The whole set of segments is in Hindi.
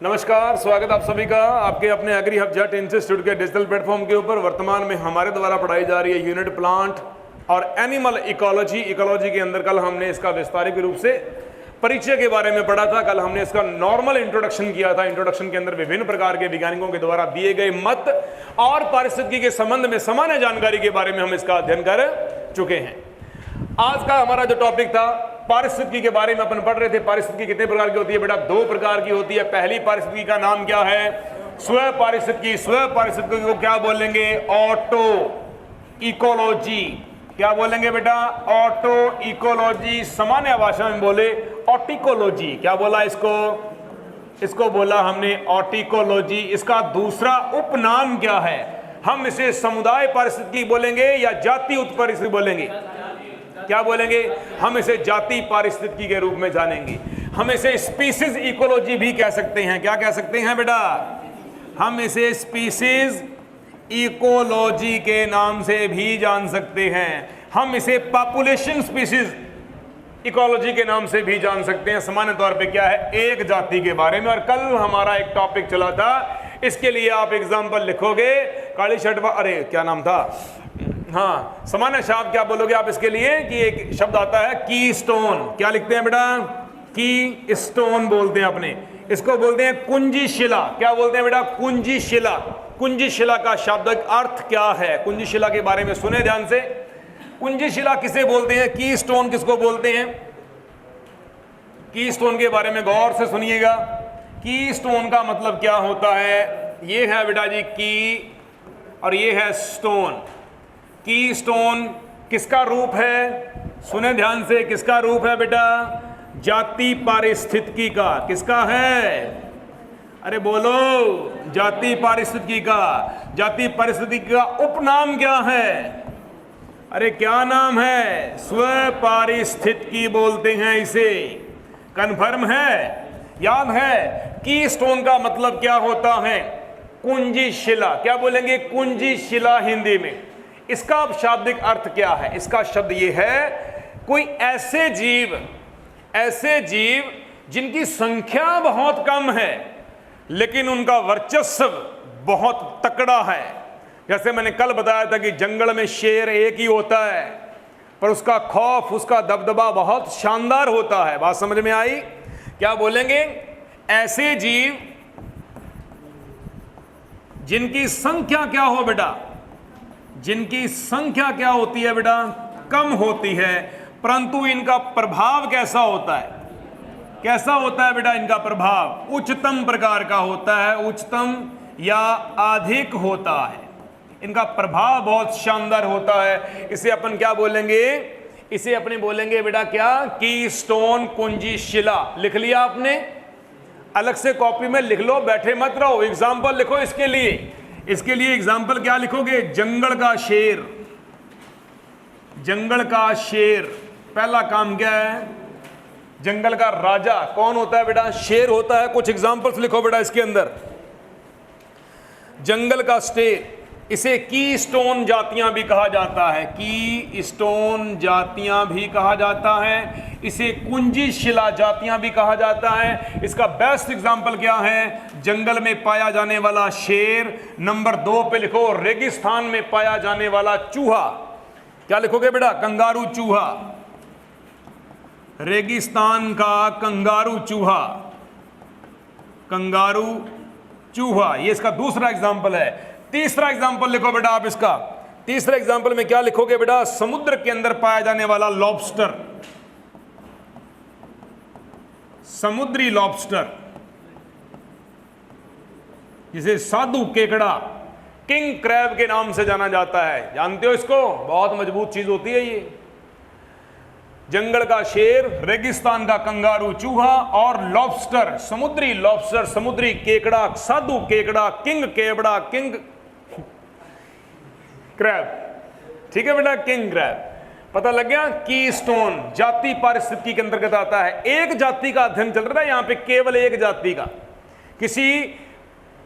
नमस्कार, स्वागत आप सभी का आपके अपने एग्री हब जेट इंस्टीट्यूट के डिजिटल प्लेटफॉर्म के ऊपर। वर्तमान में हमारे द्वारा पढ़ाई जा रही है यूनिट प्लांट और एनिमल इकोलॉजी के अंदर कल हमने इसका विस्तारित रूप से परिचय के बारे में पढ़ा था। कल हमने इसका नॉर्मल इंट्रोडक्शन किया था। इंट्रोडक्शन के अंदर विभिन्न प्रकार के वैज्ञानिकों के द्वारा दिए गए मत और पारिस्थितिकी के संबंध में सामान्य जानकारी के बारे में हम इसका अध्ययन कर चुके हैं। आज का हमारा जो टॉपिक था पारिस्थितिकी के बारे में अपन पढ़ रहे थे। पारिस्थितिकी कितने प्रकार की होती है बेटा? 2 प्रकार की होती है। पहली पारिस्थितिकी का नाम क्या है? स्व पारिस्थितिकी। स्व पारिस्थितिकी को क्या बोलेंगे? Auto ecology. क्या बोलेंगे बेटा? Auto ecology. सामान्य भाषा में बोले ऑटिकोलॉजी। क्या बोला इसको बोला हमने ऑटिकोलॉजी। इसका दूसरा उपनाम क्या है? हम इसे समुदाय पारिस्थितिकी बोलेंगे या जाति उत्पारिस्थितिकी बोलेंगे? क्या बोलेंगे? हम इसे जाति पारिस्थितिकी के रूप में जानेंगे। हम इसे स्पीसीज इकोलॉजी भी कह सकते हैं। क्या कह सकते हैं बेटा? हम इसे स्पीसीज इकोलॉजी के नाम से भी जान सकते हैं। हम इसे पॉपुलेशन स्पीसीज इकोलॉजी के नाम से भी जान सकते हैं। सामान्य तौर पे क्या है? एक जाति के बारे में। और कल हमारा एक टॉपिक चला था, इसके लिए आप एग्जाम्पल लिखोगे। काली शर्ट अरे क्या नाम था? हाँ, सामान्य शब्द क्या बोलोगे आप इसके लिए? कि एक शब्द आता है की स्टोन। क्या लिखते हैं बेटा? की स्टोन बोलते हैं अपने। इसको बोलते हैं कुंजी शिला। क्या बोलते हैं बेटा? कुंजी शिला। कुंजी शिला का शाब्दिक अर्थ क्या है? कुंजी शिला के बारे में सुने ध्यान से। कुंजी शिला किसे बोलते हैं? की स्टोन किसको बोलते हैं? की स्टोन के बारे में गौर से सुनिएगा। की स्टोन का मतलब क्या होता है? ये है बेटा जी की, और ये है स्टोन। की स्टोन किसका रूप है? सुने ध्यान से, किसका रूप है बेटा? जाति पारिस्थितिकी का। किसका है? अरे बोलो, जाति पारिस्थितिकी का। जाति पारिस्थितिकी का उपनाम क्या है? अरे क्या नाम है? स्व पारिस्थितिकी बोलते हैं इसे। कन्फर्म है? याद है? की स्टोन का मतलब क्या होता है? कुंजी शिला। क्या बोलेंगे? कुंजी शिला हिंदी में। इसका शाब्दिक अर्थ क्या है? इसका शब्द ये है, कोई ऐसे जीव जिनकी संख्या बहुत कम है लेकिन उनका वर्चस्व बहुत तकड़ा है। जैसे मैंने कल बताया था कि जंगल में शेर एक ही होता है पर उसका खौफ, उसका दबदबा बहुत शानदार होता है। बात समझ में आई? क्या बोलेंगे? ऐसे जीव जिनकी संख्या क्या हो बेटा? जिनकी संख्या क्या होती है बेटा? कम होती है, परंतु इनका प्रभाव कैसा होता है? कैसा होता है बेटा इनका प्रभाव? उच्चतम प्रकार का होता है, उच्चतम या अधिक होता है। इनका प्रभाव बहुत शानदार होता है। इसे अपन क्या बोलेंगे? इसे अपने बोलेंगे बेटा क्या? की स्टोन कुंजी शिला। लिख लिया आपने? अलग से कॉपी में लिख लो, बैठे मत रहो। एग्जाम्पल लिखो इसके लिए। इसके लिए एग्जाम्पल क्या लिखोगे? जंगल का शेर। जंगल का शेर पहला काम क्या है? जंगल का राजा कौन होता है बेटा? शेर होता है। कुछ एग्जाम्पल्स लिखो बेटा इसके अंदर। जंगल का शेर, इसे की स्टोन जातियां भी कहा जाता है। की स्टोन जातियां भी कहा जाता है। इसे कुंजी शिला जातियां भी कहा जाता है। इसका बेस्ट एग्जांपल क्या है? जंगल में पाया जाने वाला शेर। नंबर 2 पे लिखो रेगिस्तान में पाया जाने वाला चूहा। क्या लिखोगे बेटा? कंगारू चूहा। रेगिस्तान का कंगारू चूहा। कंगारू चूहा, ये इसका दूसरा एग्जांपल है। तीसरा एग्जांपल लिखो बेटा आप इसका। तीसरा एग्जांपल में क्या लिखोगे बेटा? समुद्र के अंदर पाया जाने वाला लॉबस्टर। समुद्री लॉबस्टर, जिसे साधु केकड़ा, किंग क्रैब के नाम से जाना जाता है। जानते हो इसको? बहुत मजबूत चीज होती है ये। जंगल का शेर, रेगिस्तान का कंगारू चूहा और लॉबस्टर, समुद्री लॉबस्टर, समुद्री केकड़ा, साधु केकड़ा, किंग केवड़ा, किंग क्रैब। ठीक है बेटा? King crab. पता लग गया? की स्टोन जाति पारिस्थितिकी के अंतर्गत आता है। एक जाति का अध्ययन चल रहा है यहां पे, केवल एक जाति का। किसी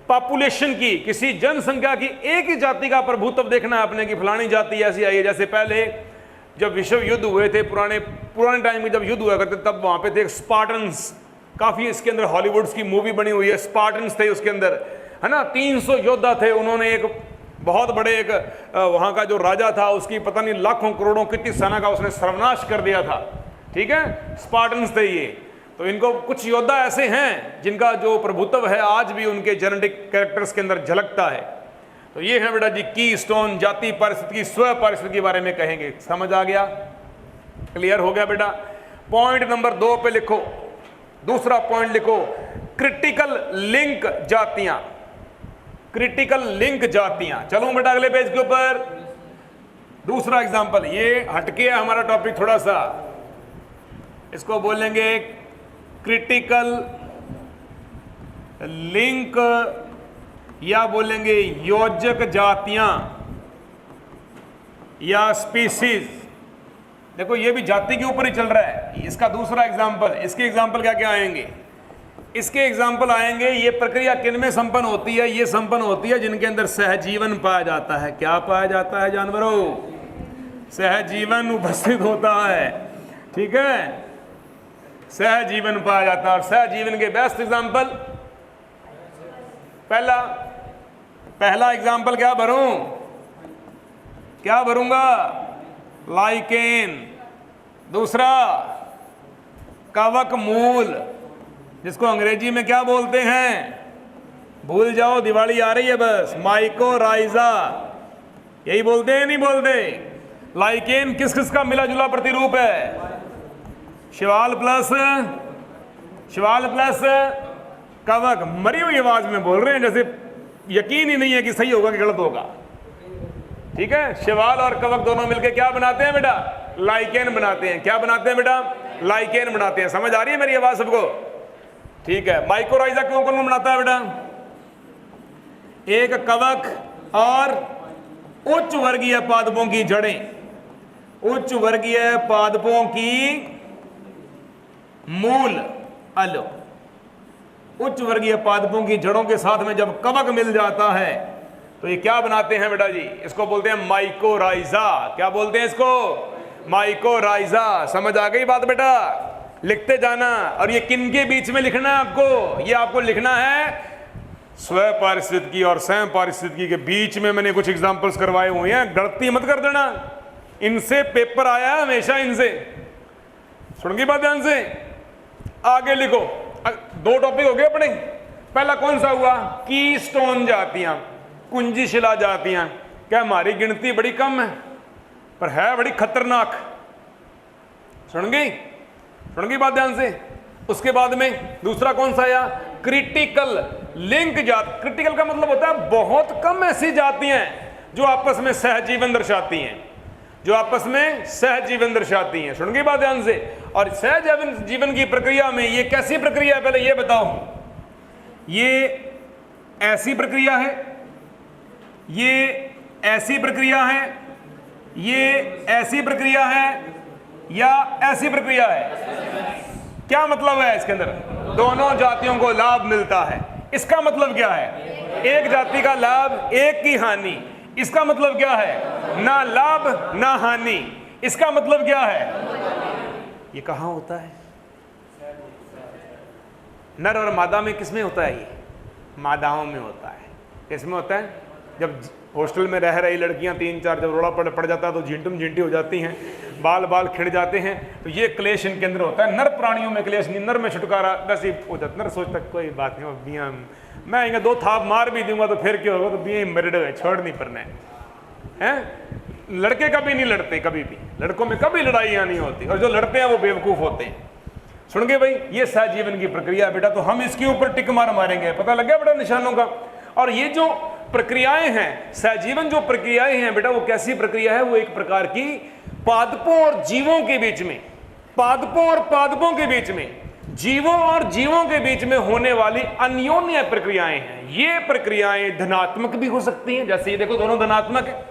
पॉपुलेशन की, किसी जनसंख्या की एक ही जाति का प्रभुत्व देखना है अपने की फलानी जाति ऐसी आई है। जैसे पहले जब विश्व युद्ध हुए थे, पुराने टाइम में जब युद्ध हुआ करते तब वहां पे थे स्पार्टन्स काफी इसके अंदर हॉलीवुड्स की मूवी बनी हुई है, स्पार्टन्स थे उसके अंदर, है ना, 300 योद्धा थे, उन्होंने एक बहुत बड़े एक वहां का जो राजा था उसकी पता नहीं लाखों करोड़ों कितनी सेना का उसने सर्वनाश कर दिया था, ठीक है, स्पार्टन्स थे ये। तो इनको कुछ योद्धा ऐसे हैं जिनका जो प्रभुत्व है आज भी उनके जेनेटिक कैरेक्टर्स के अंदर झलकता है। तो ये है बेटा जी की स्टोन, जाति पारिस्थितिकी स्व पारिस्थितिकी के बारे में कहेंगे। समझ आ गया, क्लियर हो गया बेटा। पॉइंट नंबर 2 पे लिखो, दूसरा पॉइंट लिखो, क्रिटिकल लिंक जातियां, क्रिटिकल लिंक जातियां। चलो बेटा अगले पेज के ऊपर, दूसरा एग्जांपल, ये हटके है हमारा टॉपिक थोड़ा सा, इसको बोलेंगे क्रिटिकल लिंक या बोलेंगे योजक जातियां या स्पीसीज। देखो ये भी जाति के ऊपर ही चल रहा है। इसका दूसरा एग्जांपल, इसके एग्जांपल क्या क्या आएंगे, इसके एग्जांपल आएंगे, ये प्रक्रिया किन में संपन्न होती है, ये संपन्न होती है जिनके अंदर सहजीवन पाया जाता है। क्या पाया जाता है जानवरों, सहजीवन उपस्थित होता है, ठीक है, सहजीवन पाया जाता है। और सहजीवन के बेस्ट एग्जांपल, पहला एग्जांपल क्या भरूं, क्या भरूंगा, लाइकेन। दूसरा कवक मूल, जिसको अंग्रेजी में क्या बोलते हैं, भूल जाओ, दिवाली आ रही है बस, माइकोराइजा, यही बोलते हैं नहीं बोलते। लाइकेन किस किस का मिला जुला प्रतिरूप है, शिवाल प्लस कवक। मरी हुई आवाज में बोल रहे हैं, जैसे यकीन ही नहीं है कि सही होगा कि गलत होगा, ठीक है। शिवाल और कवक दोनों मिलकर क्या बनाते हैं बेटा, लाइकेन बनाते हैं। क्या बनाते हैं बेटा, लाइकेन बनाते हैं। समझ आ रही है मेरी आवाज सबको, ठीक है। माइकोराइजा क्यों कौन बनाता है बेटा, एक कवक और उच्च वर्गीय पादपों की जड़ें, उच्च वर्गीय पादपों की मूल, अलो, उच्च वर्गीय पादपों की जड़ों के साथ में जब कवक मिल जाता है तो ये क्या बनाते हैं बेटा जी, इसको बोलते हैं माइकोराइजा। क्या बोलते हैं इसको, माइकोराइजा। समझ आ गई बात बेटा, लिखते जाना। और ये किन के बीच में लिखना है आपको, ये आपको लिखना है स्व पारिस्थितिकी और सह पारिस्थितिकी के बीच में। मैंने कुछ एग्जांपल्स करवाए हुए हैं, गलती मत कर देना, इनसे पेपर आया है हमेशा, इनसे सुनगी बात ध्यान से। आगे लिखो, 2 टॉपिक हो गए अपने। पहला कौन सा हुआ, की स्टोन जातियां, कुंजी शिला जातियां। क्या हमारी गिनती बड़ी कम है पर है बड़ी खतरनाक, सुन गई बात ध्यान से। उसके बाद में दूसरा कौन सा आया, क्रिटिकल लिंक जाति। क्रिटिकल का मतलब होता है बहुत कम ऐसी जातियां जो आपस में सहजीवन दर्शाती हैं, जो आपस में सहजीवन दर्शाती हैं। सुन गई बात ध्यान से। और सहजीवन जीवन की प्रक्रिया में ये कैसी प्रक्रिया है, पहले ये बताओ, ये ऐसी प्रक्रिया है, ये ऐसी प्रक्रिया है, ये ऐसी प्रक्रिया है या ऐसी प्रक्रिया है। क्या मतलब है इसके अंदर, दोनों जातियों को लाभ मिलता है। इसका मतलब क्या है, एक जाति का लाभ एक की हानि। इसका मतलब क्या है, ना लाभ ना हानि। इसका मतलब क्या है, ये कहां होता है, नर और मादा में किसमें होता है, ये मादाओं में होता है। किसमें होता है, जब हॉस्टल में रह रही लड़कियां 3-4 जब रोड़ा पड़ जाता है तो झिंटुम झिंटी हो जाती हैं, बाल खिड़ जाते हैं, तो ये क्लेश इनके अंदर होता है। नर प्राणियों में क्लेश नहीं, नर में छुटकारा वैसे हो जाता। नर सोचता कोई बात नहीं, बिया मैं इन्हें 2 थाप मार भी दूंगा तो फिर क्या होगा, तो बिया मरड है, छोड़ नहीं पड़ना है। लड़के कभी नहीं लड़ते, कभी भी लड़कों में कभी लड़ाइयाँ नहीं होती, और जो लड़ते हैं वो बेवकूफ़ होते हैं। सुन गए भाई, ये सहजीवन की प्रक्रिया है बेटा, तो हम इसके ऊपर टिक मारेंगे। पता लग गया बेटा निशानों का। और ये जो प्रक्रियाएं हैं, सहजीवन जो प्रक्रियाएं हैं बेटा, वो कैसी प्रक्रिया है, वो एक प्रकार की पादपों और जीवों के बीच में, पादपों और पादपों के बीच में, जीवों और जीवों के बीच में होने वाली अन्योन्य प्रक्रियाएं हैं। ये प्रक्रियाएं धनात्मक भी हो सकती हैं, जैसे ये देखो दोनों धनात्मक है।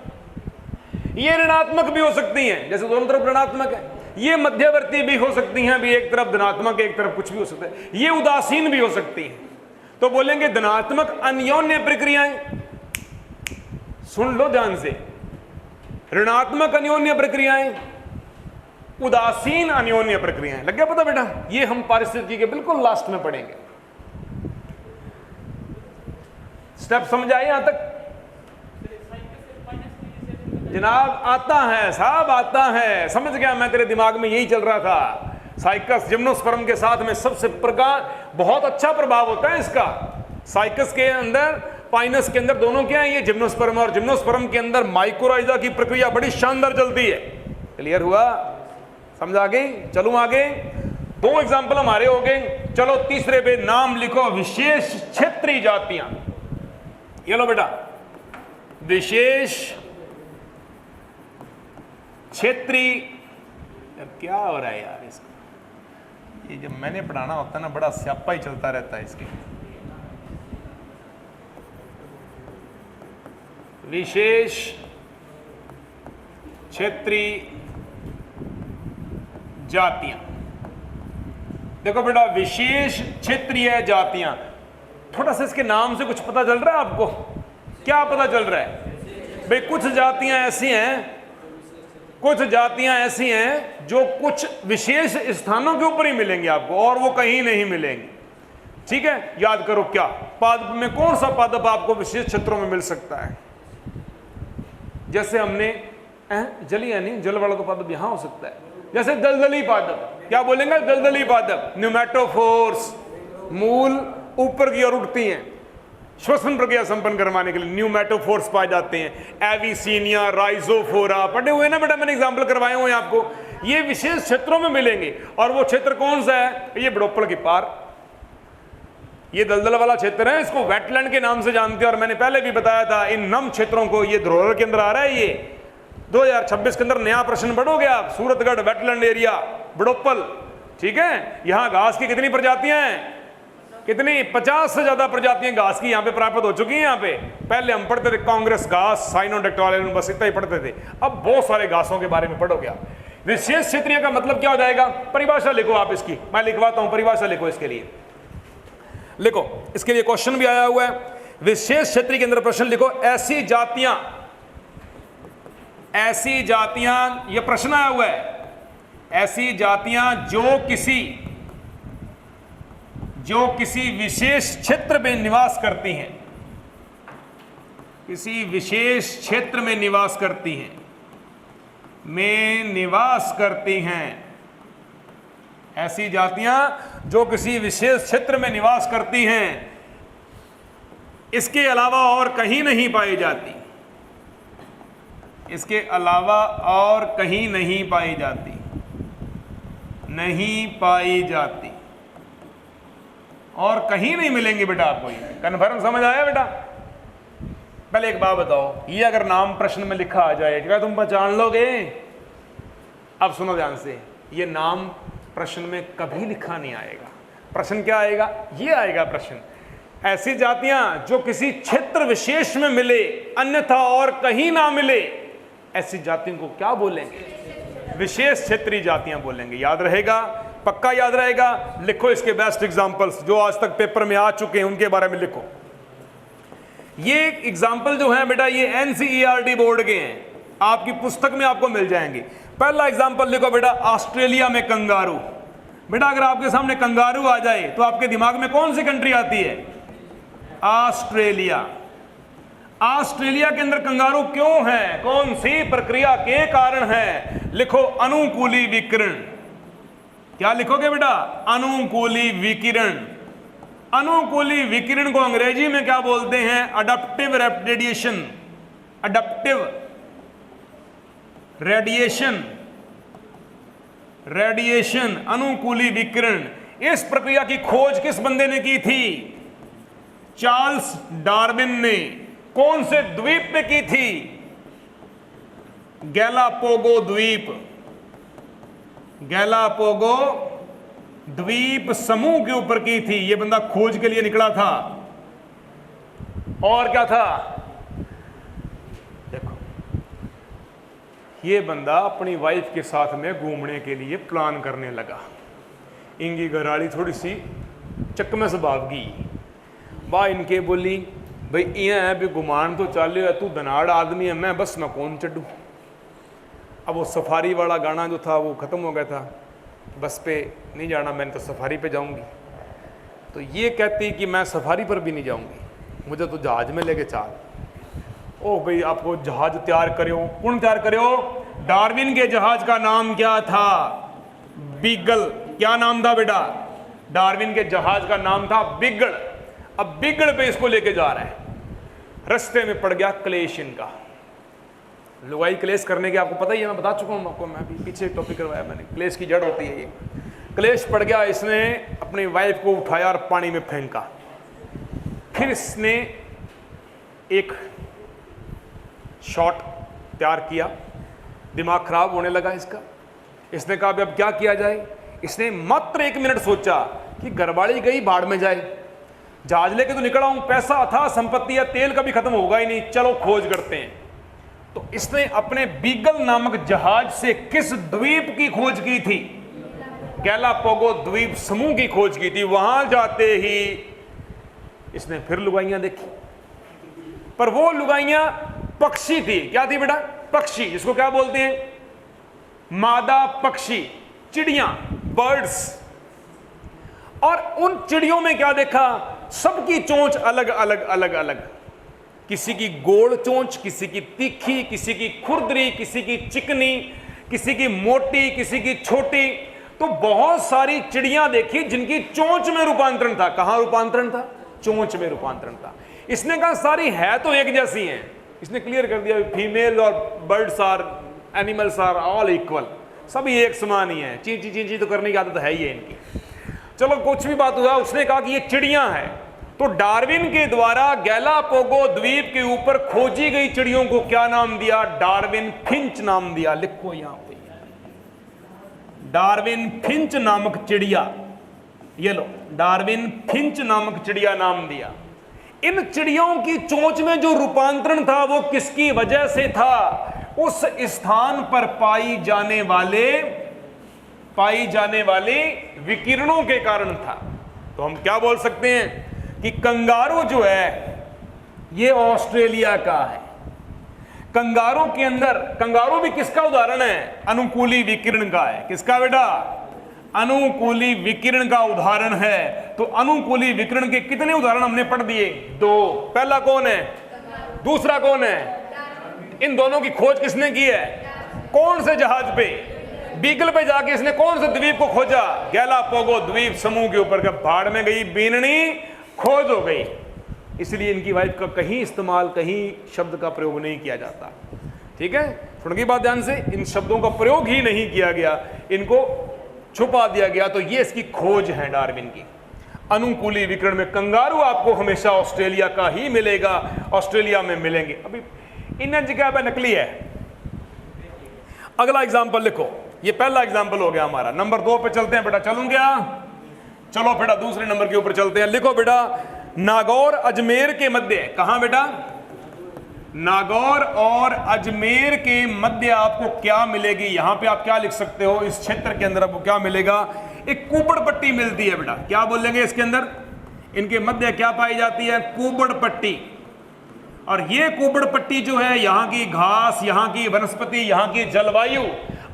ये ऋणात्मक भी हो सकती हैं, जैसे दोनों तरफ ऋणात्मक है। ये मध्यवर्ती भी हो सकती हैं, भी एक तरफ धनात्मक एक तरफ कुछ भी हो सकता है। ये उदासीन भी हो सकती हैं। तो बोलेंगे धनात्मक अन्योन्य प्रक्रियाएं, सुन लो ध्यान से, ऋणात्मक अन्योन्य प्रक्रियाएं उदासीन अन्योन्य प्रक्रियाएं। लग गया पता बेटा? ये हम पारिस्थितिकी के बिल्कुल लास्ट में पढ़ेंगे। स्टेप समझ आए यहां तक? जनाब आता है साहब, आता है, समझ गया मैं, तेरे दिमाग में यही चल रहा था। साइकस जिम्नोस्पर्म के साथ में सबसे बहुत अच्छा प्रभाव होता है इसका। साइकस के अंदर, पाइनस के अंदर, दोनों क्या है, ये जिम्नोस्पर्म, और जिम्नोस्पर्म के अंदर माइकोराइजा की प्रक्रिया बड़ी शानदार चलती है। क्लियर हुआ? समझ आ गई? चलूं आगे। 2 एग्जाम्पल हमारे हो गए। चलो तीसरे पे नाम लिखो, विशेष क्षेत्रीय जातियां। ये लो बेटा, विशेष क्षेत्रीय। क्या हो रहा है यार इसका? ये जब मैंने पढ़ाना होता है ना, बड़ा स्यापा ही चलता रहता है इसके। विशेष क्षेत्रीय जातियां। देखो बेटा, विशेष क्षेत्रीय जातियां, थोड़ा सा इसके नाम से कुछ पता चल रहा है आपको? क्या पता चल रहा है भाई? कुछ जातियां ऐसी हैं, कुछ जातियां ऐसी हैं जो कुछ विशेष स्थानों के ऊपर ही मिलेंगी आपको, और वो कहीं नहीं मिलेंगी। ठीक है, याद करो क्या पादप में, कौन सा पादप आपको विशेष क्षेत्रों में मिल सकता है? जैसे हमने जली, यानी जल वाला तो पादप यहां हो सकता है। जैसे दलदली पादप, क्या बोलेंगे? दलदली पादप। न्यूमेटोफोर्स, मूल ऊपर की ओर उठती हैं, श्वसन प्रक्रिया संपन्न करवाने के लिए न्यूमेटोफोर्स पाए जाते हैं। एविसीनिया, राइजोफोरा, पढ़े हुए ना बेटा, मैंने एग्जाम्पल करवाए हुए हैं आपको। ये विशेष क्षेत्रों में मिलेंगे, और वो क्षेत्र कौन सा है? ये बड़ोप्पल की पार, ये दलदल वाला क्षेत्र है, इसको वेटलैंड के नाम से जानते हैं। और मैंने पहले भी बताया था, इन नम क्षेत्रों को, ये धरोहर के अंदर आ रहा है। ये 2026 के अंदर नया प्रश्न पढ़ोगे आप, सूरतगढ़ वेटलैंड एरिया, बड़ोप्पल। ठीक है, यहां घास की कितनी प्रजातियां हैं? कितनी? 50 से ज्यादा प्रजातियां घास की यहां पे प्राप्त हो चुकी हैं। यहां पे पहले हम पढ़ते थे कांग्रेस घास, साइनोडेक्टाइलम, बस इतना ही पढ़ते थे। अब बहुत सारे घासों के बारे में पढ़ोगे आप। विशेष क्षेत्रीय का मतलब क्या हो जाएगा? परिभाषा लिखो आप इसकी, मैं लिखवाता हूं, परिभाषा लिखो इसके लिए। लिखो, इसके लिए क्वेश्चन भी आया हुआ है। विशेष क्षेत्रीय के अंदर प्रश्न लिखो, ऐसी जातियां, ऐसी जातियां, यह प्रश्न आया हुआ है, ऐसी जातियां जो किसी विशेष क्षेत्र में निवास करती हैं, किसी विशेष क्षेत्र में निवास करती हैं, ऐसी जातियां जो किसी विशेष क्षेत्र में निवास करती हैं, इसके अलावा और कहीं नहीं पाई जाती, इसके अलावा और कहीं नहीं पाई जाती, नहीं पाई जाती, और कहीं नहीं मिलेंगे बेटा आपको। ये कन्फर्म समझ आया बेटा? पहले एक बात बताओ, ये अगर नाम प्रश्न में लिखा आ जाए, क्या तुम पहचान लोगे? अब सुनो ध्यान से, ये नाम प्रश्न में कभी लिखा नहीं आएगा। प्रश्न क्या आएगा? ये आएगा प्रश्न, ऐसी जातियां जो किसी क्षेत्र विशेष में मिले, अन्यथा और कहीं ना मिले, ऐसी जातियों को क्या बोलेंगे? विशेष क्षेत्रीय जातियां बोलेंगे। याद रहेगा? पक्का याद रहेगा? लिखो इसके बेस्ट एग्जांपल्स जो आज तक पेपर में आ चुके हैं, उनके बारे में लिखो। ये एग्जांपल जो है बेटा, ये एनसीईआरटी बोर्ड के हैं, आपकी पुस्तक में आपको मिल जाएंगे। पहला एग्जांपल लिखो बेटा, ऑस्ट्रेलिया में कंगारू। बेटा अगर आपके सामने कंगारू आ जाए तो आपके दिमाग में कौन सी कंट्री आती है? ऑस्ट्रेलिया। ऑस्ट्रेलिया के अंदर कंगारू क्यों है? कौन सी प्रक्रिया के कारण है? लिखो, अनुकूली विकिरण। क्या लिखोगे बेटा? अनुकूली विकिरण। अनुकूली विकिरण को अंग्रेजी में क्या बोलते हैं? Adaptive radiation. Adaptive radiation, radiation, अनुकूली विकिरण। इस प्रक्रिया की खोज किस बंदे ने की थी? चार्ल्स डार्विन ने। कौन से द्वीप पे की थी? गैलापागो द्वीप। गैलापागो द्वीप समूह के ऊपर की थी। यह बंदा खोज के लिए निकला था। और क्या था? देखो, यह बंदा अपनी वाइफ के साथ में घूमने के लिए प्लान करने लगा। इनकी घराड़ी थोड़ी सी चकमे से भागी। बा इनके बोली, भाई ये है भी घुमान तो चाले है, तू धनाड़ आदमी है, मैं बस में कौन चढ़ू। अब वो सफारी वाला गाना जो था वो ख़त्म हो गया था, बस पे नहीं जाना, मैंने तो सफारी पे जाऊंगी। तो ये कहती कि मैं सफारी पर भी नहीं जाऊंगी, मुझे तो जहाज में लेके चाल। ओ भाई, आपको जहाज तैयार करो, कौन तैयार करो? डार्विन के जहाज का नाम क्या था? बीगल। क्या नाम था बेटा? डार्विन के जहाज का नाम था बिगड़। अब बिगड़ पे इसको लेके जा रहा है, रास्ते में पड़ गया क्लेश इनका। लुगाई क्लेश करने के आपको पता ही है, मैं बता चुका हूँ आपको, मैं भी पीछे टॉपिक करवाया मैंने। क्लेश की जड़ होती है ये। क्लेश पड़ गया, इसने अपनी वाइफ को उठाया और पानी में फेंका। फिर इसने एक शॉट तैयार किया, दिमाग खराब होने लगा इसका। इसने कहा अब क्या किया जाए? इसने मात्र 1 मिनट सोचा कि घरवाली गई बाढ़ में जाए, जहाज लेके तो निकला हूं, पैसा था, संपत्ति या तेल कभी खत्म होगा ही नहीं, चलो खोज करते हैं। तो इसने अपने बीगल नामक जहाज से किस द्वीप की खोज की थी? गैलापागो द्वीप समूह की खोज की थी। वहां जाते ही इसने फिर लुगाइयां देखी, पर वो लुगाइयां पक्षी थी। क्या थी बेटा? पक्षी। इसको क्या बोलते हैं? मादा पक्षी, चिड़ियां, बर्ड्स। और उन चिड़ियों में क्या देखा? सबकी चोंच अलग अलग अलग अलग, किसी की गोल चोंच, किसी की तीखी, किसी की खुरदरी, किसी की चिकनी, किसी की मोटी, किसी की छोटी। तो बहुत सारी चिड़ियां देखी जिनकी चोंच में रूपांतरण था। कहां रूपांतरण था? चोंच में रूपांतरण था। इसने कहा सारी है तो एक जैसी हैं। इसने क्लियर कर दिया फीमेल और birds are, animals are all equal, सभी एक समान ही है। चींची चींची तो करने की आदत है ही है इनकी। चलो कुछ भी बात हुआ, उसने कहा कि ये चिड़ियां हैं। तो डार्विन के द्वारा गैलापागो द्वीप के ऊपर खोजी गई चिड़ियों को क्या नाम दिया? डार्विन फिंच नाम दिया। लिखो यहां पे, डार्विन फिंच नामक चिड़िया। ये लो, डार्विन फिंच नामक चिड़िया नाम दिया। इन चिड़ियों की चोंच में जो रूपांतरण था वो किसकी वजह से था? उस स्थान पर पाई जाने वाले विकिरणों के कारण था। तो हम क्या बोल सकते हैं कि कंगारू जो है ये ऑस्ट्रेलिया का है। कंगारू के अंदर, कंगारू भी किसका उदाहरण है? अनुकूली विकिरण का है। किसका बेटा? अनुकूली विकिरण का उदाहरण है। तो अनुकूली विकिरण के कितने उदाहरण हमने पढ़ दिए? 2। पहला कौन है? दूसरा कौन है? इन दोनों की खोज किसने की है? कौन से जहाज पे? बीगल पे जाके इसने कौन से द्वीप को खोजा? गैलापागो द्वीप समूह के ऊपर। का बाढ़ में गई बीननी, खोज हो गई। इसलिए इनकी वाइफ का कहीं इस्तेमाल, कहीं शब्द का प्रयोग नहीं किया जाता। ठीक है, सुन की बात ध्यान से, इन शब्दों का प्रयोग ही नहीं किया गया, इनको छुपा दिया गया। तो ये इसकी खोज है डार्विन की। अनुकूली विकिरण में कंगारू आपको हमेशा ऑस्ट्रेलिया का ही मिलेगा, ऑस्ट्रेलिया में मिलेंगे। अभी इन जगह पे नकली है। अगला एग्जाम्पल लिखो, ये पहला एग्जाम्पल हो गया हमारा। नंबर 2 पे चलते हैं बेटा, चलूं क्या? चलो बेटा दूसरे नंबर के ऊपर चलते हैं। लिखो बेटा, नागौर अजमेर के मध्य। कहां बेटा? नागौर और अजमेर के मध्य आपको क्या मिलेगी? यहां पे आप क्या लिख सकते हो? इस क्षेत्र के अंदर आपको क्या मिलेगा? एक कुबड़ पट्टी मिलती है बेटा। क्या बोलेंगे इसके अंदर? इनके मध्य क्या पाई जाती है? कुबड़ पट्टी। और ये कुबड़ पट्टी जो है, यहाँ की घास, यहाँ की वनस्पति, यहाँ की जलवायु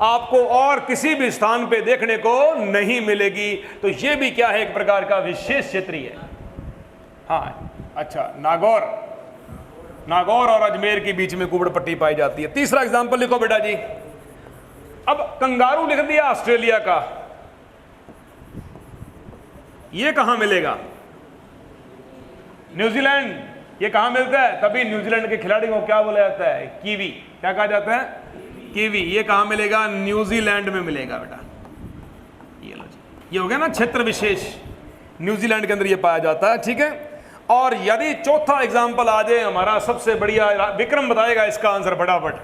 आपको और किसी भी स्थान पे देखने को नहीं मिलेगी। तो ये भी क्या है? एक प्रकार का विशेष क्षेत्र है। हाँ, अच्छा, नागौर और अजमेर के बीच में कुबड़ पट्टी पाई जाती है। तीसरा एग्जाम्पल लिखो बेटा जी। अब कंगारू लिख दिया ऑस्ट्रेलिया का, ये कहां मिलेगा? न्यूजीलैंड। ये कहां मिलता है? तभी न्यूजीलैंड के खिलाड़ी को क्या बोला जाता है? कीवी। क्या कहा जाता है? कीवी। ये कहां मिलेगा? न्यूजीलैंड में मिलेगा बेटा। ये लो जी, ये हो गया ना क्षेत्र विशेष, न्यूजीलैंड के अंदर ये पाया जाता है। ठीक है, और यदि चौथा एग्जाम्पल आ जाए हमारा, सबसे बढ़िया, विक्रम बताएगा इसका आंसर फटाफट।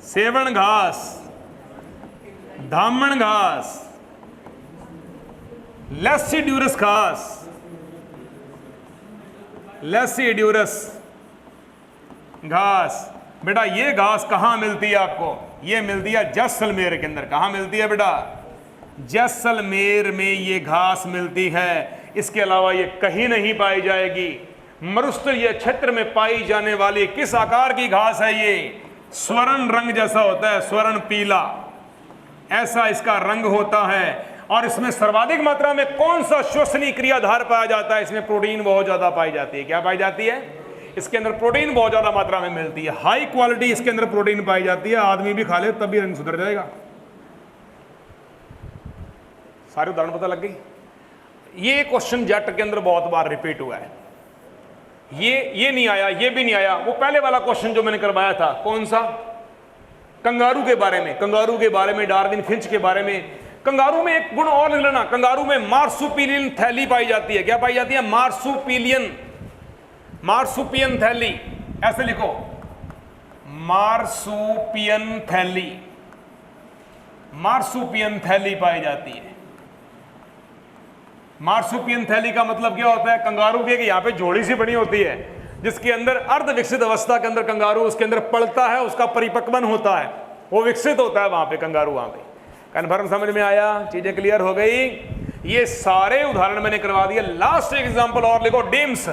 सेवण घास, धामण घास, लेसिड्यूरस घास, लेसिड्यूरस घास। बेटा ये घास कहां मिलती है आपको? ये मिलती है जैसलमेर के अंदर। कहां मिलती है बेटा? जैसलमेर में ये घास मिलती है। इसके अलावा ये कहीं नहीं पाई जाएगी। मरुस्थलीय क्षेत्र में पाई जाने वाली किस आकार की घास है ये? स्वर्ण रंग जैसा होता है, स्वर्ण पीला ऐसा इसका रंग होता है। और इसमें सर्वाधिक मात्रा में कौन सा श्वसनीय क्रियाधार पाया जाता है? इसमें प्रोटीन बहुत ज्यादा पाई जाती है। क्या पाई जाती है? इसके अंदर प्रोटीन बहुत ज्यादा मात्रा में मिलती है, हाई क्वालिटी इसके अंदर प्रोटीन पाई जाती है। आदमी भी खा ले तब भी रंग सुधर जाएगा। सारे उदाहरण पता लग गई। ये क्वेश्चन जेट के अंदर बहुत बार रिपीट हुआ है। ये नहीं आया, ये भी नहीं आया। वो पहले वाला क्वेश्चन जो मैंने करवाया था, कौन सा? कंगारू के बारे में, कंगारू के बारे में, डार्विन फिंच के बारे में। कंगारू में एक गुण और लिख लेना, कंगारू में मार्सुपिलियन थैली पाई जाती है। क्या पाई जाती है? मार्सुपिलियन, मार्सुपियन थैली, ऐसे लिखो, मार्सुपियन थैली, मार्सुपियन थैली पाई जाती है। मार्सुपियन थैली का मतलब क्या होता है? कंगारू की यहां पे जोड़ी सी बनी होती है जिसके अंदर अर्ध विकसित अवस्था के अंदर कंगारू उसके अंदर पलता है, उसका परिपक्वन होता है, वो विकसित होता है वहां पे कंगारू। वहां पे कन्फर्म समझ में आया? चीजें क्लियर हो गई? ये सारे उदाहरण मैंने करवा दिए। लास्ट एक एग्जांपल और लिखो, डिम्स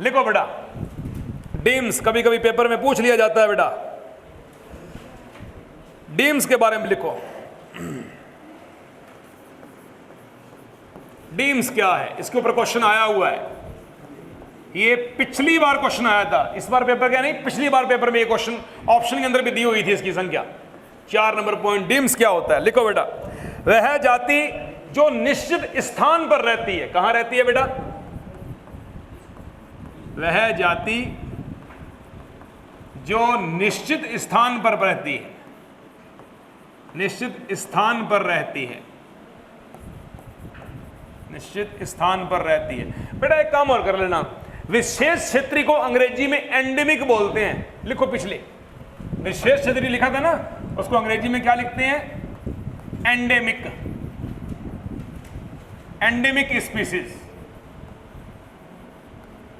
लिखो बेटा। डिम्स कभी कभी पेपर में पूछ लिया जाता है बेटा, डिम्स के बारे में लिखो। डिम्स क्या है? इसके ऊपर क्वेश्चन आया हुआ है। ये पिछली बार क्वेश्चन आया था, इस बार पेपर क्या नहीं, पिछली बार पेपर में ये क्वेश्चन ऑप्शन के अंदर भी दी हुई थी। इसकी संख्या 4 नंबर पॉइंट। डिम्स क्या होता है? लिखो बेटा, वह जाति जो निश्चित स्थान पर रहती है। कहां रहती है बेटा? वह जाति जो निश्चित स्थान पर रहती है, निश्चित स्थान पर रहती है, निश्चित स्थान पर रहती है। बेटा एक काम और कर लेना, विशेष क्षेत्रीय को अंग्रेजी में एंडेमिक बोलते हैं। लिखो, पिछले विशेष क्षेत्रीय लिखा था ना, उसको अंग्रेजी में क्या लिखते हैं? एंडेमिक, एंडेमिक स्पीसीज,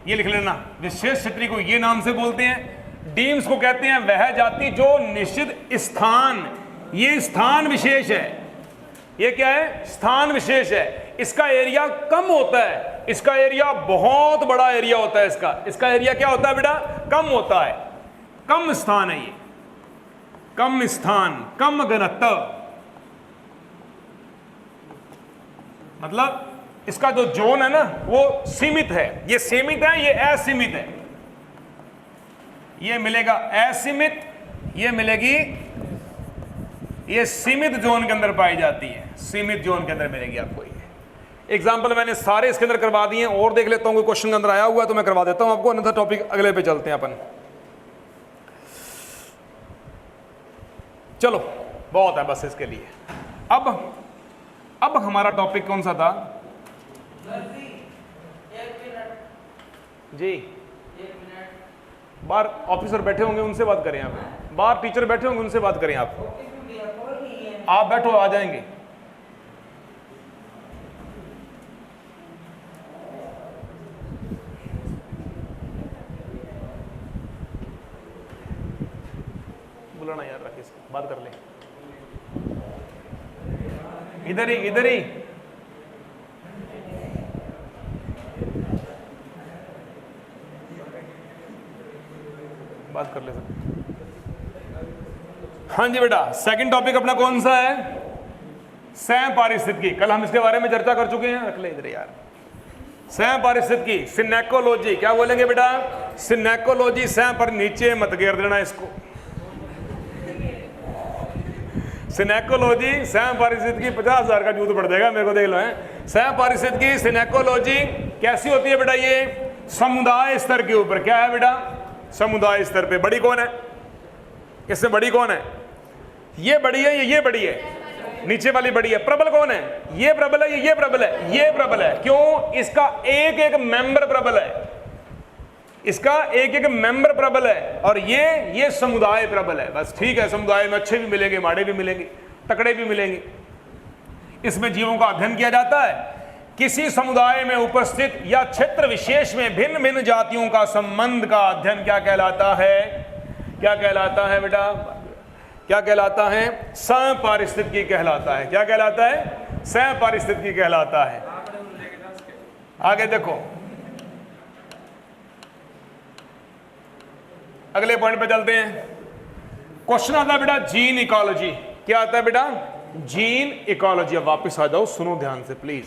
ये लिख लेना। विशेष क्षेत्रीय को ये नाम से बोलते हैं। डीम्स को कहते हैं वह जाति जो निश्चित स्थान, ये स्थान विशेष है, ये क्या है? स्थान विशेष है। इसका एरिया कम होता है, इसका एरिया बहुत बड़ा एरिया होता है। इसका एरिया क्या होता है बेटा? कम होता है, कम स्थान है ये, कम स्थान, कम घनत्व, मतलब इसका जो जोन है ना वो सीमित है। ये सीमित है, ये असीमित है। ये मिलेगा असीमित, ये मिलेगी, ये सीमित जोन के अंदर पाई जाती है, सीमित जोन के अंदर मिलेगी आपको। ये एग्जाम्पल मैंने सारे इसके अंदर करवा दिए हैं, और देख लेता हूं कोई क्वेश्चन के अंदर आया हुआ है तो मैं करवा देता हूं आपको, अन्यथा टॉपिक अगले पे चलते हैं अपन। चलो बहुत है बस इसके लिए। अब हमारा टॉपिक कौन सा था जी? बाहर ऑफिसर बैठे होंगे उनसे बात करें आप, बाहर टीचर बैठे होंगे उनसे बात करें आप बैठो, आ जाएंगे। बुलाना यार, राकेश बात कर ले। इधर ही बात कर ले सर। हाँ जी बेटा, सेकंड टॉपिक अपना कौन सा है? सह पारिस्थितिकी। कल हम इसके बारे में चर्चा कर चुके हैं, रख ले इधर यार। सह पारिस्थितिकी, सिनेकोलॉजी। क्या बोलेंगे बेटा? सिनेकोलॉजी। सह पर नीचे मत गिर देना इसको। सिनेकोलॉजी, सह पारिस्थितिकी, 50,000 का जूत पड़ जाएगा मेरे को, देख लो है। सह पारिस्थितिकी, सिनेकोलॉजी कैसी होती है बेटा? ये समुदाय स्तर के ऊपर। क्या है बेटा? समुदाय स्तर पे। बड़ी कौन है? इससे बड़ी कौन है? ये बड़ी है, ये बड़ी है, नीचे वाली बड़ी है। प्रबल कौन है? ये प्रबल है, ये प्रबल है, ये प्रबल है। क्यों? इसका एक एक मेंबर प्रबल है, इसका एक एक मेंबर प्रबल है, और ये समुदाय प्रबल है। बस ठीक है, समुदाय में अच्छे भी मिलेंगे, माड़े भी मिलेंगे, तकड़े भी मिलेंगे। इसमें जीवों का अध्ययन किया जाता है। किसी समुदाय में उपस्थित या क्षेत्र विशेष में भिन्न भिन्न जातियों का संबंध का अध्ययन क्या कहलाता है? क्या कहलाता है बेटा? क्या कहलाता है? सहपारिस्थितिकी कहलाता है। क्या कहलाता है? सहपारिस्थितिकी कहलाता है। आगे देखो, अगले पॉइंट पे चलते हैं। क्वेश्चन आता है बेटा जीन इकोलॉजी। क्या आता है बेटा? Gene ecology. अब वापस आ जाओ, सुनो ध्यान से प्लीज।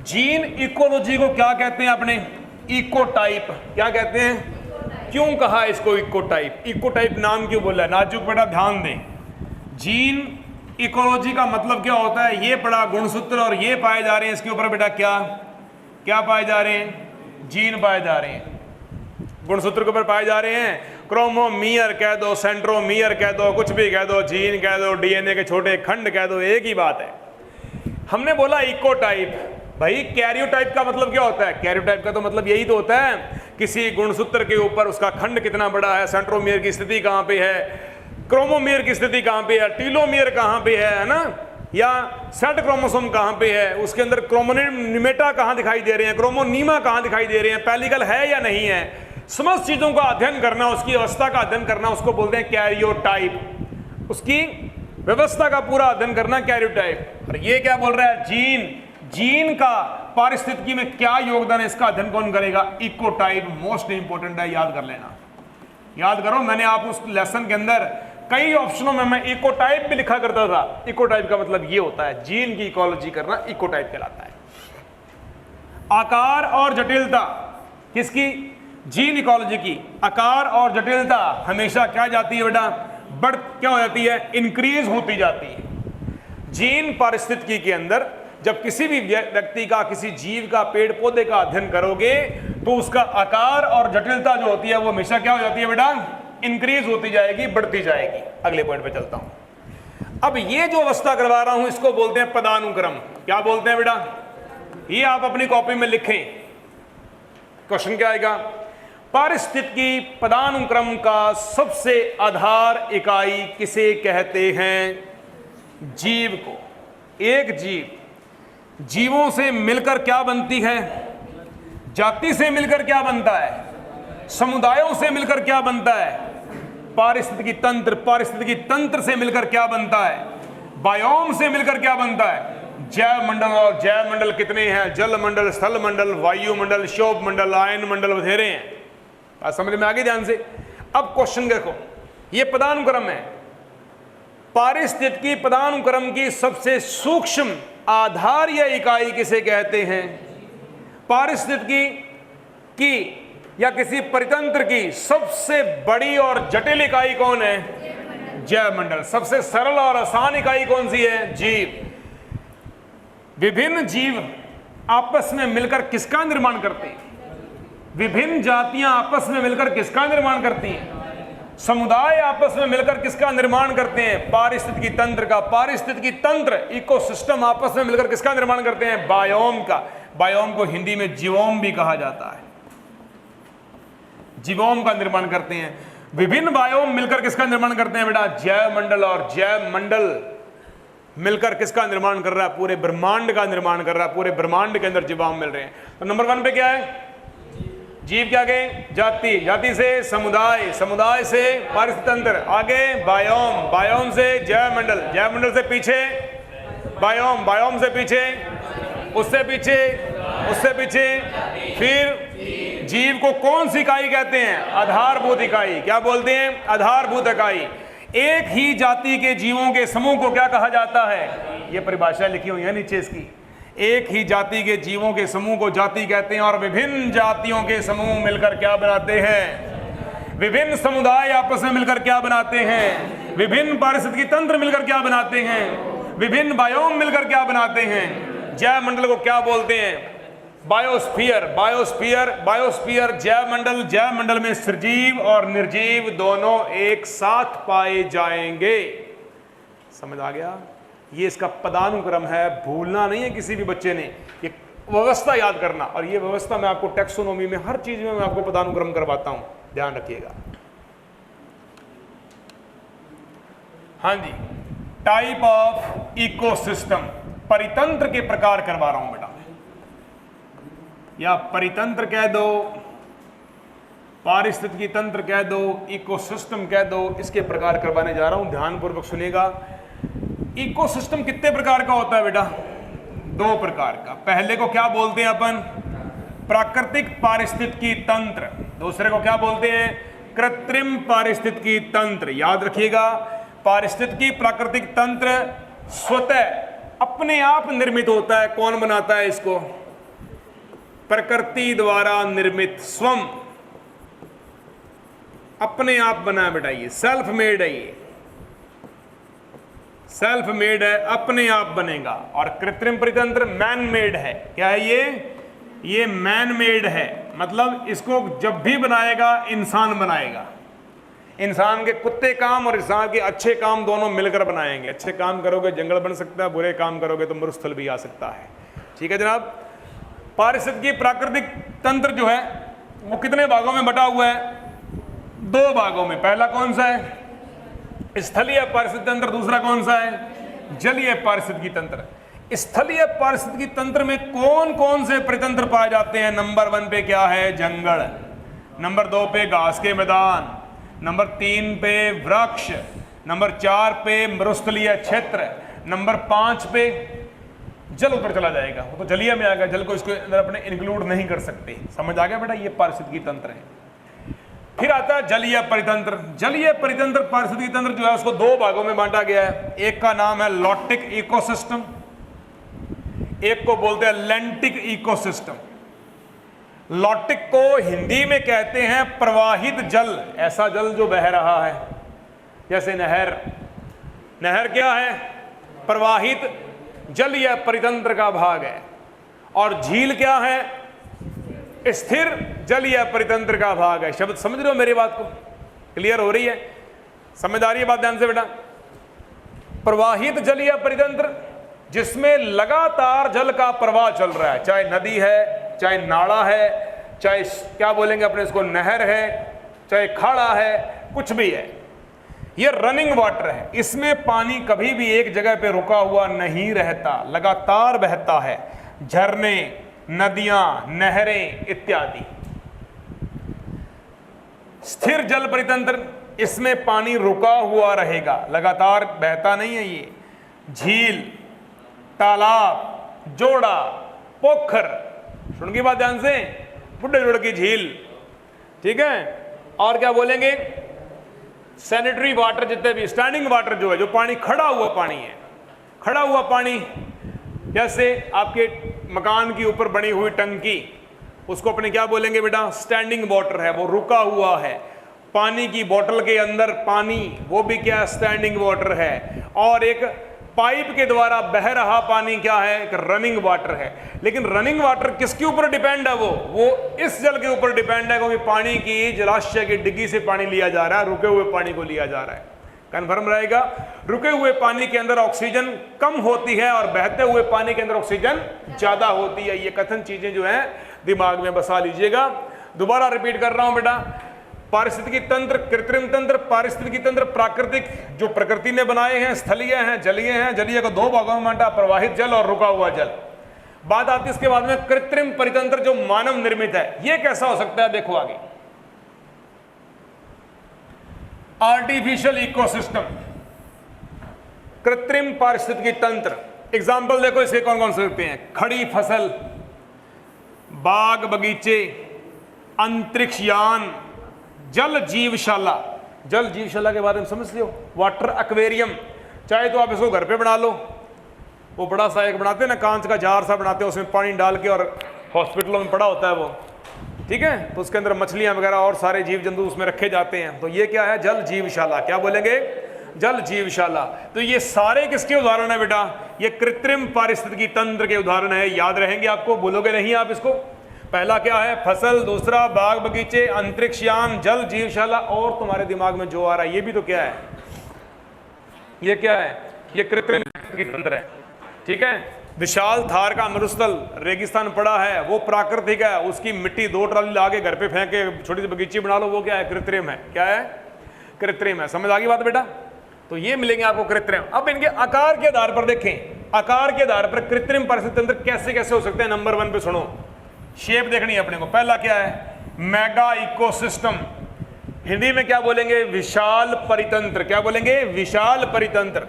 जीन इकोलॉजी को क्या कहते हैं आपने? इकोटाइप। क्या कहते हैं? क्यों कहा इसको इकोटाइप? इकोटाइप नाम क्यों बोला है? नाजुक बेटा ध्यान दें। जीन इकोलॉजी का मतलब क्या होता है? ये पढ़ा गुणसूत्र और ये पाए जा रहे हैं इसके ऊपर बेटा क्या क्या पाए जा रहे हैं? जीन पाए जा रहे हैं, गुणसूत्र के ऊपर पाए जा रहे हैं। क्रोमोमियर कह दो, सेंट्रोमियर कह दो, कुछ भी कह दो, जीन कह दो, डीएनए के छोटे खंड कह दो, एक ही बात है। हमने बोला इकोटाइप। भाई कैरियोटाइप का मतलब क्या होता है? कैरियोटाइप का तो मतलब यही तो होता है किसी गुणसूत्र के ऊपर उसका खंड कितना बड़ा है, सेंट्रोमियर की स्थिति कहां पे है, क्रोमोमियर की स्थिति कहां पे है, टीलोमियर कहां पे है ना, या सेट क्रोमोसोम कहां पे है, उसके अंदर क्रोमोनिमेटा कहां दिखाई दे रहे हैं, क्रोमोनीमा कहां दिखाई दे रहे हैं, पेलिकल है या नहीं है, समस्त चीजों का अध्ययन करना, उसकी अवस्था का अध्ययन करना, उसको बोलते हैं कैरियोटाइप। उसकी व्यवस्था का पूरा अध्ययन करना कैरियोटाइप। और ये क्या बोल रहा है? जीन। जीन का पारिस्थितिकी में क्या योगदान है, इसका अध्ययन कौन करेगा? इकोटाइप। मोस्ट इंपोर्टेंट है, याद कर लेना। याद करो, मैंने आप उस लेसन के अंदर कई ऑप्शनों में मैं इकोटाइप भी लिखा करता था। इकोटाइप का मतलब ये होता है, जीन की इकोलॉजी करना इकोटाइप कहलाता है। आकार और जटिलता किसकी? जीन इकोलॉजी की। आकार और जटिलता हमेशा क्या जाती है बेटा? बढ़ क्या हो जाती है? इंक्रीज होती जाती है। जीन पारिस्थितिकी के अंदर जब किसी भी व्यक्ति का, किसी जीव का, पेड़ पौधे का अध्ययन करोगे तो उसका आकार और जटिलता जो होती है वो हमेशा क्या हो जाती है बेटा? इंक्रीज होती जाएगी, बढ़ती जाएगी। अगले पॉइंट पे चलता हूं। अब ये जो अवस्था करवा रहा हूं इसको बोलते हैं पदानुक्रम। क्या बोलते हैं बेटा? ये आप अपनी कॉपी में लिखें। क्वेश्चन क्या आएगा? पारिस्थितिकी पदानुक्रम का सबसे आधार इकाई किसे कहते हैं? जीव को। एक जीव जीवों से मिलकर क्या बनती है? जाति से मिलकर क्या बनता है? समुदायों से मिलकर क्या बनता है? पारिस्थितिकी तंत्र। पारिस्थितिकी तंत्र से मिलकर क्या बनता है? बायोम से मिलकर क्या बनता है? जैव मंडल। और जैव मंडल कितने हैं? जल मंडल, स्थल मंडल, वायुमंडल, क्षोभ मंडल, आयन मंडल बथेरे हैं। बात समझ में आ गई ध्यान से? अब क्वेश्चन देखो, ये पदानुक्रम है। पारिस्थितिकी पदानुक्रम की सबसे सूक्ष्म आधारीय इकाई किसे कहते हैं? पारिस्थितिकी की या किसी परितंत्र की सबसे बड़ी और जटिल इकाई कौन है? जैव मंडल। सबसे सरल और आसान इकाई कौन सी है? जीव। विभिन्न जीव आपस में मिलकर किसका निर्माण करते हैं? विभिन्न जातियां आपस में मिलकर किसका निर्माण करती हैं? समुदाय आपस में मिलकर किसका निर्माण करते हैं? पारिस्थितिकी तंत्र का। पारिस्थितिकी तंत्र, इकोसिस्टम आपस में मिलकर किसका निर्माण करते हैं? बायोम का। बायोम को हिंदी में जीवोम भी कहा जाता है। जीवोम का निर्माण करते हैं। विभिन्न बायोम मिलकर किसका निर्माण करते हैं बेटा? जैव मंडल। और जैव मंडल मिलकर किसका निर्माण कर रहा है? पूरे ब्रह्मांड का निर्माण कर रहा है। पूरे ब्रह्मांड के अंदर जीवाणु मिल रहे हैं। तो नंबर 1 पे क्या है? जीव क्या गए? जाति। जाति से समुदाय, समुदाय से पारिस्थितिक तंत्र, आगे बायोम, बायोम से जैव मंडल, जैव मंडल से पीछे बायोम, बायोम से पीछे, उससे पीछे, उससे पीछे, फिर जीव को कौन सी इकाई कहते हैं? आधारभूत इकाई। क्या बोलते हैं? आधारभूत इकाई। एक ही जाति के जीवों के समूह को क्या कहा जाता है? ये परिभाषा लिखी हुई है नीचे इसकी। एक ही जाति के जीवों के समूह को जाति कहते हैं। और विभिन्न जातियों के समूह मिलकर क्या बनाते हैं? विभिन्न समुदाय आपस में मिलकर क्या बनाते हैं? विभिन्न पारिस्थितिकी तंत्र मिलकर क्या बनाते हैं? विभिन्न बायोम मिलकर क्या बनाते हैं? जैव मंडल को क्या बोलते हैं? बायोस्फीयर। बायोस्फीयर, बायोस्फीयर जैव मंडल। जैव मंडल में सजीव और निर्जीव दोनों एक साथ पाए जाएंगे। समझ आ गया? ये इसका पदानुक्रम है, भूलना नहीं है किसी भी बच्चे ने। ये व्यवस्था याद करना, और ये व्यवस्था मैं आपको टैक्सोनॉमी में हर चीज में मैं आपको पदानुक्रम करवाता हूं, ध्यान रखिएगा। हाँ जी, टाइप ऑफ इकोसिस्टम, परितंत्र के प्रकार करवा रहा हूं बेटा, या परितंत्र कह दो, पारिस्थितिकी तंत्र कह दो, इकोसिस्टम कह दो, इसके प्रकार करवाने जा रहा हूं। ध्यानपूर्वक सुनिएगा। इकोसिस्टम कितने प्रकार का होता है बेटा? 2 प्रकार का। पहले को क्या बोलते हैं अपन? प्राकृतिक पारिस्थितिकी तंत्र। दूसरे को क्या बोलते हैं? कृत्रिम पारिस्थितिकी तंत्र। याद रखिएगा, पारिस्थितिकी प्राकृतिक तंत्र स्वतः अपने आप निर्मित होता है। कौन बनाता है इसको? प्रकृति द्वारा निर्मित, स्वयं अपने आप बना बेटा, ये सेल्फ मेड है, ये सेल्फ मेड है, अपने आप बनेगा। और कृत्रिम परितंत्र मैन मेड है। क्या है ये मैन मेड है, मतलब इसको जब भी बनाएगा इंसान बनाएगा। इंसान के कुत्ते काम और इंसान के अच्छे काम दोनों मिलकर बनाएंगे। अच्छे काम करोगे जंगल बन सकता है, बुरे काम करोगे तो मरुस्थल भी आ सकता है। ठीक है जनाब। पारिस्थितिकी प्राकृतिक तंत्र जो है वो कितने भागों में बटा हुआ है? 2 भागों में। पहला कौन सा है? स्थलीय पारिस्थितिकी तंत्र। दूसरा कौन सा है? जलीय पारिस्थितिकी तंत्र। स्थलीय पारिस्थितिकी तंत्र में कौन कौन से परितंत्र पाए जाते हैं? नंबर 1 पे क्या है? जंगल। नंबर 2 पे घास के मैदान। नंबर 3 पे वृक्ष। नंबर 4 पे मरुस्थलीय क्षेत्र। नंबर 5 पे जल ऊपर चला जाएगा, वो तो जलीय में आएगा, जल को इसके अंदर अपने इंक्लूड नहीं कर सकते। समझ आ गया बेटा? ये पारिस्थितिकी तंत्र है। फिर आता है जलीय परितंत्र। जलीय परितंत्र पारिस्थितिकी तंत्र जो है उसको 2 भागों में बांटा गया है। एक का नाम है लॉटिक इकोसिस्टम, एक को बोलते हैं लेंटिक इकोसिस्टम। लॉटिक को हिंदी में कहते हैं प्रवाहित जल, ऐसा जल जो बह रहा है, जैसे नहर। नहर क्या है? प्रवाहित जलीय परितंत्र का भाग है। और झील क्या है? स्थिर जलीय परितंत्र का भाग है। शब्द समझ रहे हो मेरी बात को? क्लियर हो रही है? समझ आ रही है बात ध्यान से बेटा? प्रवाहित जलीय परितंत्र जिसमें लगातार जल का प्रवाह चल रहा है, चाहे नदी है, चाहे नाला है, चाहे क्या बोलेंगे अपने इसको नहर है, चाहे खाड़ा है, कुछ भी है, ये रनिंग वाटर है। इसमें पानी कभी भी एक जगह पे रुका हुआ नहीं रहता, लगातार बहता है। झरने, नदियां, नहरें इत्यादि। स्थिर जल परितंत्र, इसमें पानी रुका हुआ रहेगा, लगातार बहता नहीं है। ये झील, तालाब, जोड़ा, पोखर, सुन की बात ध्यान से, बुढ़े जोड़ की झील, ठीक है। और क्या बोलेंगे? सैनिटरी वाटर, जितने भी स्टैंडिंग वाटर जो है, जो पानी खड़ा हुआ पानी है, खड़ा हुआ पानी, जैसे आपके मकान के ऊपर बनी हुई टंकी, उसको अपने क्या बोलेंगे बेटा? स्टैंडिंग वाटर है, वो रुका हुआ है। पानी की बोतल के अंदर पानी, वो भी क्या? स्टैंडिंग वाटर है। और एक पाइप के द्वारा बह रहा पानी क्या है? एक रनिंग वाटर है। लेकिन रनिंग वाटर किसके ऊपर डिपेंड है? वो इस जल के ऊपर डिपेंड है, क्योंकि पानी की जलाशय की डिग्गी से पानी लिया जा रहा है, रुके हुए पानी को लिया जा रहा है। कन्फर्म रहेगा? रुके हुए पानी के अंदर ऑक्सीजन कम होती है और बहते हुए पानी के अंदर ऑक्सीजन ज्यादा होती है। ये कथन चीजें जो है दिमाग में बसा लीजिएगा। दोबारा रिपीट कर रहा हूं बेटा, पारिस्थितिकी तंत्र, कृत्रिम तंत्र, पारिस्थितिकी तंत्र प्राकृतिक जो प्रकृति ने बनाए हैं, स्थलीय हैं, जलीय हैं। जलीय को 2 भागों में बांटा, प्रवाहित जल और रुका हुआ जल। बात आती है इसके बाद में कृत्रिम परितंत्र जो मानव निर्मित है। ये कैसा हो सकता है? देखो आगे, आर्टिफिशियल इकोसिस्टम, कृत्रिम पारिस्थितिकी तंत्र। एग्जाम्पल देखो इसके कौन कौन से सकते हैं? खड़ी फसल, बाग बगीचे, अंतरिक्ष यान, जल जीवशाला। जल जीवशाला के बारे में समझ लियो, वाटर एक्वेरियम। चाहे तो आप इसको घर पे बना लो, वो बड़ा सा एक बनाते हैं ना, कांच का जार सा बनाते हैं, उसमें पानी डाल के, और हॉस्पिटलों में पड़ा होता है वो, ठीक है। तो उसके अंदर मछलियां वगैरह और सारे जीव जंतु उसमें रखे जाते हैं। तो ये क्या है? जल जीवशाला। क्या बोलेंगे? जल जीवशाला। तो ये सारे किसके उदाहरण है बेटा? ये कृत्रिम पारिस्थितिकी तंत्र के उदाहरण है। याद रहेंगे आपको, भूलोगे नहीं आप इसको। पहला क्या है? फसल, दूसरा बाग बगीचे, अंतरिक्ष यान, जल जीवशाला, और तुम्हारे दिमाग में जो आ रहा है ये भी तो क्या है? ये क्या है? ये कृत्रिम तंत्र है, ठीक है। विशाल थार का मरुस्थल, रेगिस्तान पड़ा है, वो प्राकृतिक है, उसकी मिट्टी 2 ट्राली ला के घर पे फेंक के छोटी सी बगीची बना लो, वो क्या है? कृत्रिम है। क्या है? कृत्रिम है। समझ आ गई बात बेटा? तो ये मिलेंगे आपको कृत्रिम। अब इनके आकार के आधार पर देखें, आकार के आधार पर कृत्रिम पारिस्थितिकी तंत्र कैसे कैसे हो सकते हैं। नंबर 1 पे सुनो, शेप देखनी है अपने को। पहला क्या है? Mega ecosystem. हिंदी में क्या बोलेंगे? विशाल परितंत्र। क्या बोलेंगे? विशाल परितंत्र।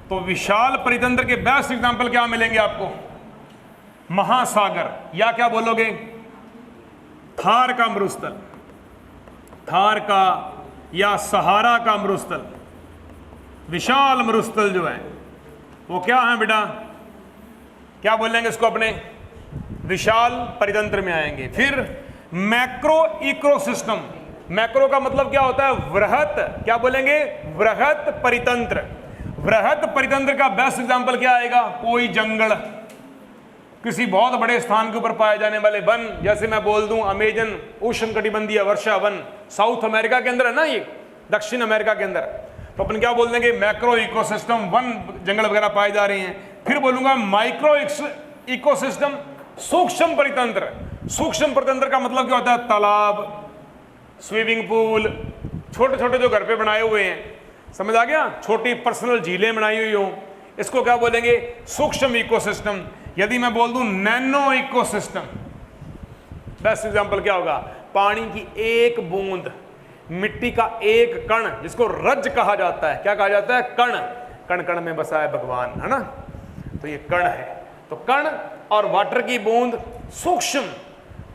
तो विशाल परितंत्र के बेस्ट एग्जांपल क्या मिलेंगे आपको? महासागर, या क्या बोलोगे? थार का मरुस्थल, थार का या सहारा का मरुस्थल, विशाल मरुस्थल जो है वो क्या है बेटा, क्या बोलेंगे इसको अपने, विशाल परितंत्र में आएंगे। फिर मैक्रो इकोसिस्टम, मैक्रो का मतलब क्या होता है, वृहत, क्या बोलेंगे, वृहत परितंत्र। वृहत परितंत्र का बेस्ट एग्जांपल क्या आएगा, कोई जंगल, किसी बहुत बड़े स्थान के ऊपर पाए जाने वाले वन, जैसे मैं बोल दूं अमेजन उष्णकटिबंधीय वर्षा वन, साउथ अमेरिका के अंदर है ना ये, दक्षिण अमेरिका के अंदर, तो अपन क्या बोल देंगे, मैक्रो इकोसिस्टम, वन जंगल वगैरह पाए जा रहे हैं। फिर बोलूंगा माइक्रो इकोसिस्टम, सूक्ष्म परितंत्र। सूक्ष्म परितंत्र का मतलब क्या होता है, तालाब, स्विमिंग पूल, छोटे छोटे जो घर पे बनाए हुए हैं, समझ आ गया, छोटी पर्सनल झीलें बनाई हुई हो, इसको क्या बोलेंगे, सूक्ष्म इकोसिस्टम। यदि मैं बोल दूं नैनो इकोसिस्टम, बेस्ट एग्जांपल क्या होगा, पानी की एक बूंद, मिट्टी का एक कण, जिसको रज कहा जाता है, क्या कहा जाता है, कण, कण कण में बसा है भगवान, है ना, तो ये कण है। तो कण और वाटर की बूंद, सूक्ष्म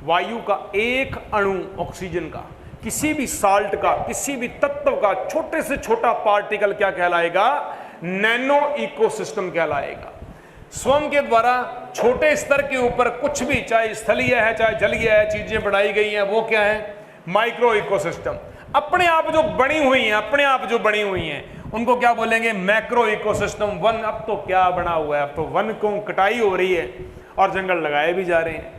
वायु का एक अणु, ऑक्सीजन का, किसी भी साल्ट का, किसी भी तत्व का छोटे से छोटा पार्टिकल क्या कहलाएगा, नैनो इकोसिस्टम कहलाएगा। स्वयं के द्वारा छोटे स्तर के ऊपर कुछ भी, चाहे स्थलीय है चाहे जलीय है, चीजें बढ़ाई गई हैं, वो क्या है, माइक्रो इकोसिस्टम। अपने आप जो बनी हुई हैं, अपने आप जो बनी हुई हैं, उनको क्या बोलेंगे, मैक्रो इकोसिस्टम। वन अब तो क्या बना हुआ है, अब तो वन को कटाई हो रही है और जंगल लगाए भी जा रहे हैं।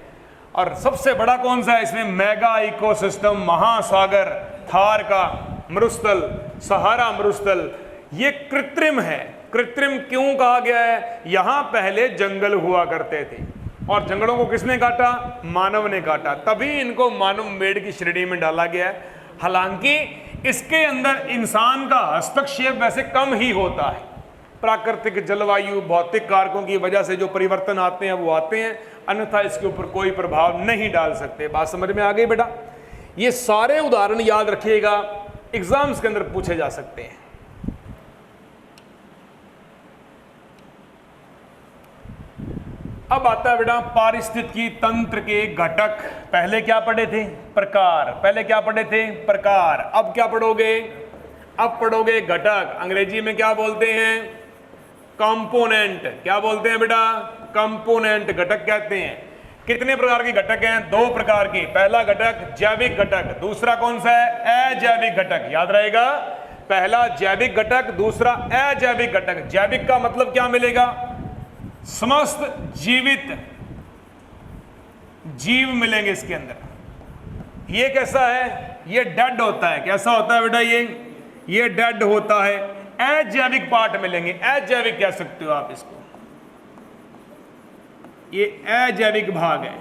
और सबसे बड़ा कौन सा है इसमें, मेगा इकोसिस्टम, महासागर, थार का मरुस्थल, सहारा मरुस्थल, ये कृत्रिम है। कृत्रिम क्यों कहा गया है, यहां पहले जंगल हुआ करते थे और जंगलों को किसने काटा, मानव ने काटा, तभी इनको मानव मेड की श्रेणी में डाला गया है। हालांकि इसके अंदर इंसान का हस्तक्षेप वैसे कम ही होता है, प्राकृतिक जलवायु भौतिक कारकों की वजह से जो परिवर्तन आते हैं वो आते हैं, अन्यथा इसके ऊपर कोई प्रभाव नहीं डाल सकते। बात समझ में आ गई बेटा, ये सारे उदाहरण याद रखिएगा, एग्जाम्स के अंदर पूछे जा सकते हैं। अब आता है बेटा पारिस्थितिकी तंत्र के घटक। पहले क्या पढ़े थे, प्रकार, पहले क्या पढ़े थे, प्रकार। अब क्या पढ़ोगे, अब पढ़ोगे घटक। अंग्रेजी में क्या बोलते हैं, कंपोनेंट। क्या बोलते हैं बेटा, कंपोनेंट, घटक कहते हैं। कितने प्रकार के घटक हैं, दो प्रकार के। पहला घटक जैविक घटक, दूसरा कौन सा है, अजैविक घटक। याद रहेगा, पहला जैविक घटक, दूसरा अजैविक घटक। जैविक का मतलब क्या मिलेगा, समस्त जीवित जीव मिलेंगे इसके अंदर। ये कैसा है, ये डेड होता है। कैसा होता है बेटा, ये डेड होता है। अजैविक पार्ट मिलेंगे, अजैविक कह सकते हो आप इसको, ये अजैविक भाग है।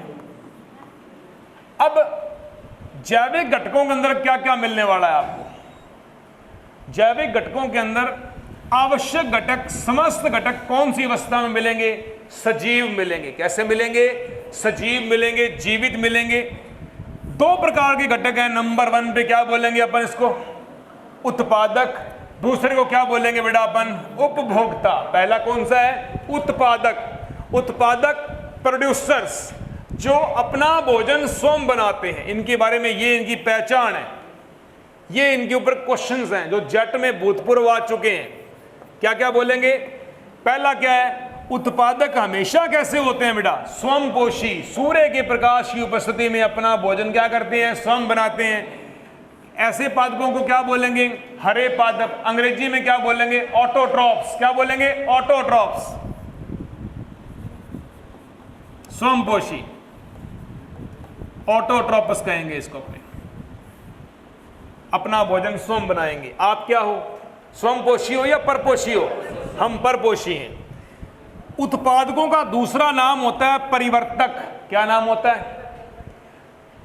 अब जैविक घटकों के अंदर क्या क्या मिलने वाला है आपको, जैविक घटकों के अंदर आवश्यक घटक, समस्त घटक कौन सी अवस्था में मिलेंगे, सजीव मिलेंगे। कैसे मिलेंगे, सजीव मिलेंगे, जीवित मिलेंगे। दो प्रकार के घटक हैं। नंबर वन पे क्या बोलेंगे अपन इसको, उत्पादक। दूसरे को क्या बोलेंगे बेटा अपन, उपभोक्ता। पहला कौन सा है, उत्पादक। उत्पादक प्रोड्यूसर्स, जो अपना भोजन स्वयं बनाते हैं, इनके बारे में ये इनकी पहचान है, ये इनके ऊपर क्वेश्चंस हैं जो जेट में भूतपूर्व आ चुके हैं। क्या क्या बोलेंगे, पहला क्या है, उत्पादक हमेशा कैसे होते हैं बेटा, स्वयंपोषी। सूर्य के प्रकाश की उपस्थिति में अपना भोजन क्या करते हैं, स्वयं बनाते हैं। ऐसे पादपों को क्या बोलेंगे, हरे पादप। अंग्रेजी में क्या बोलेंगे, ऑटोट्रॉप्स। क्या बोलेंगे, ऑटोट्रॉप्स, स्वयंपोषी, ऑटोट्रॉपस कहेंगे इसको। अपना भोजन स्वयं बनाएंगे। आप क्या हो, स्वयंपोषी हो या परपोषी हो, हम परपोषी हैं। उत्पादकों का दूसरा नाम होता है परिवर्तक। क्या नाम होता है,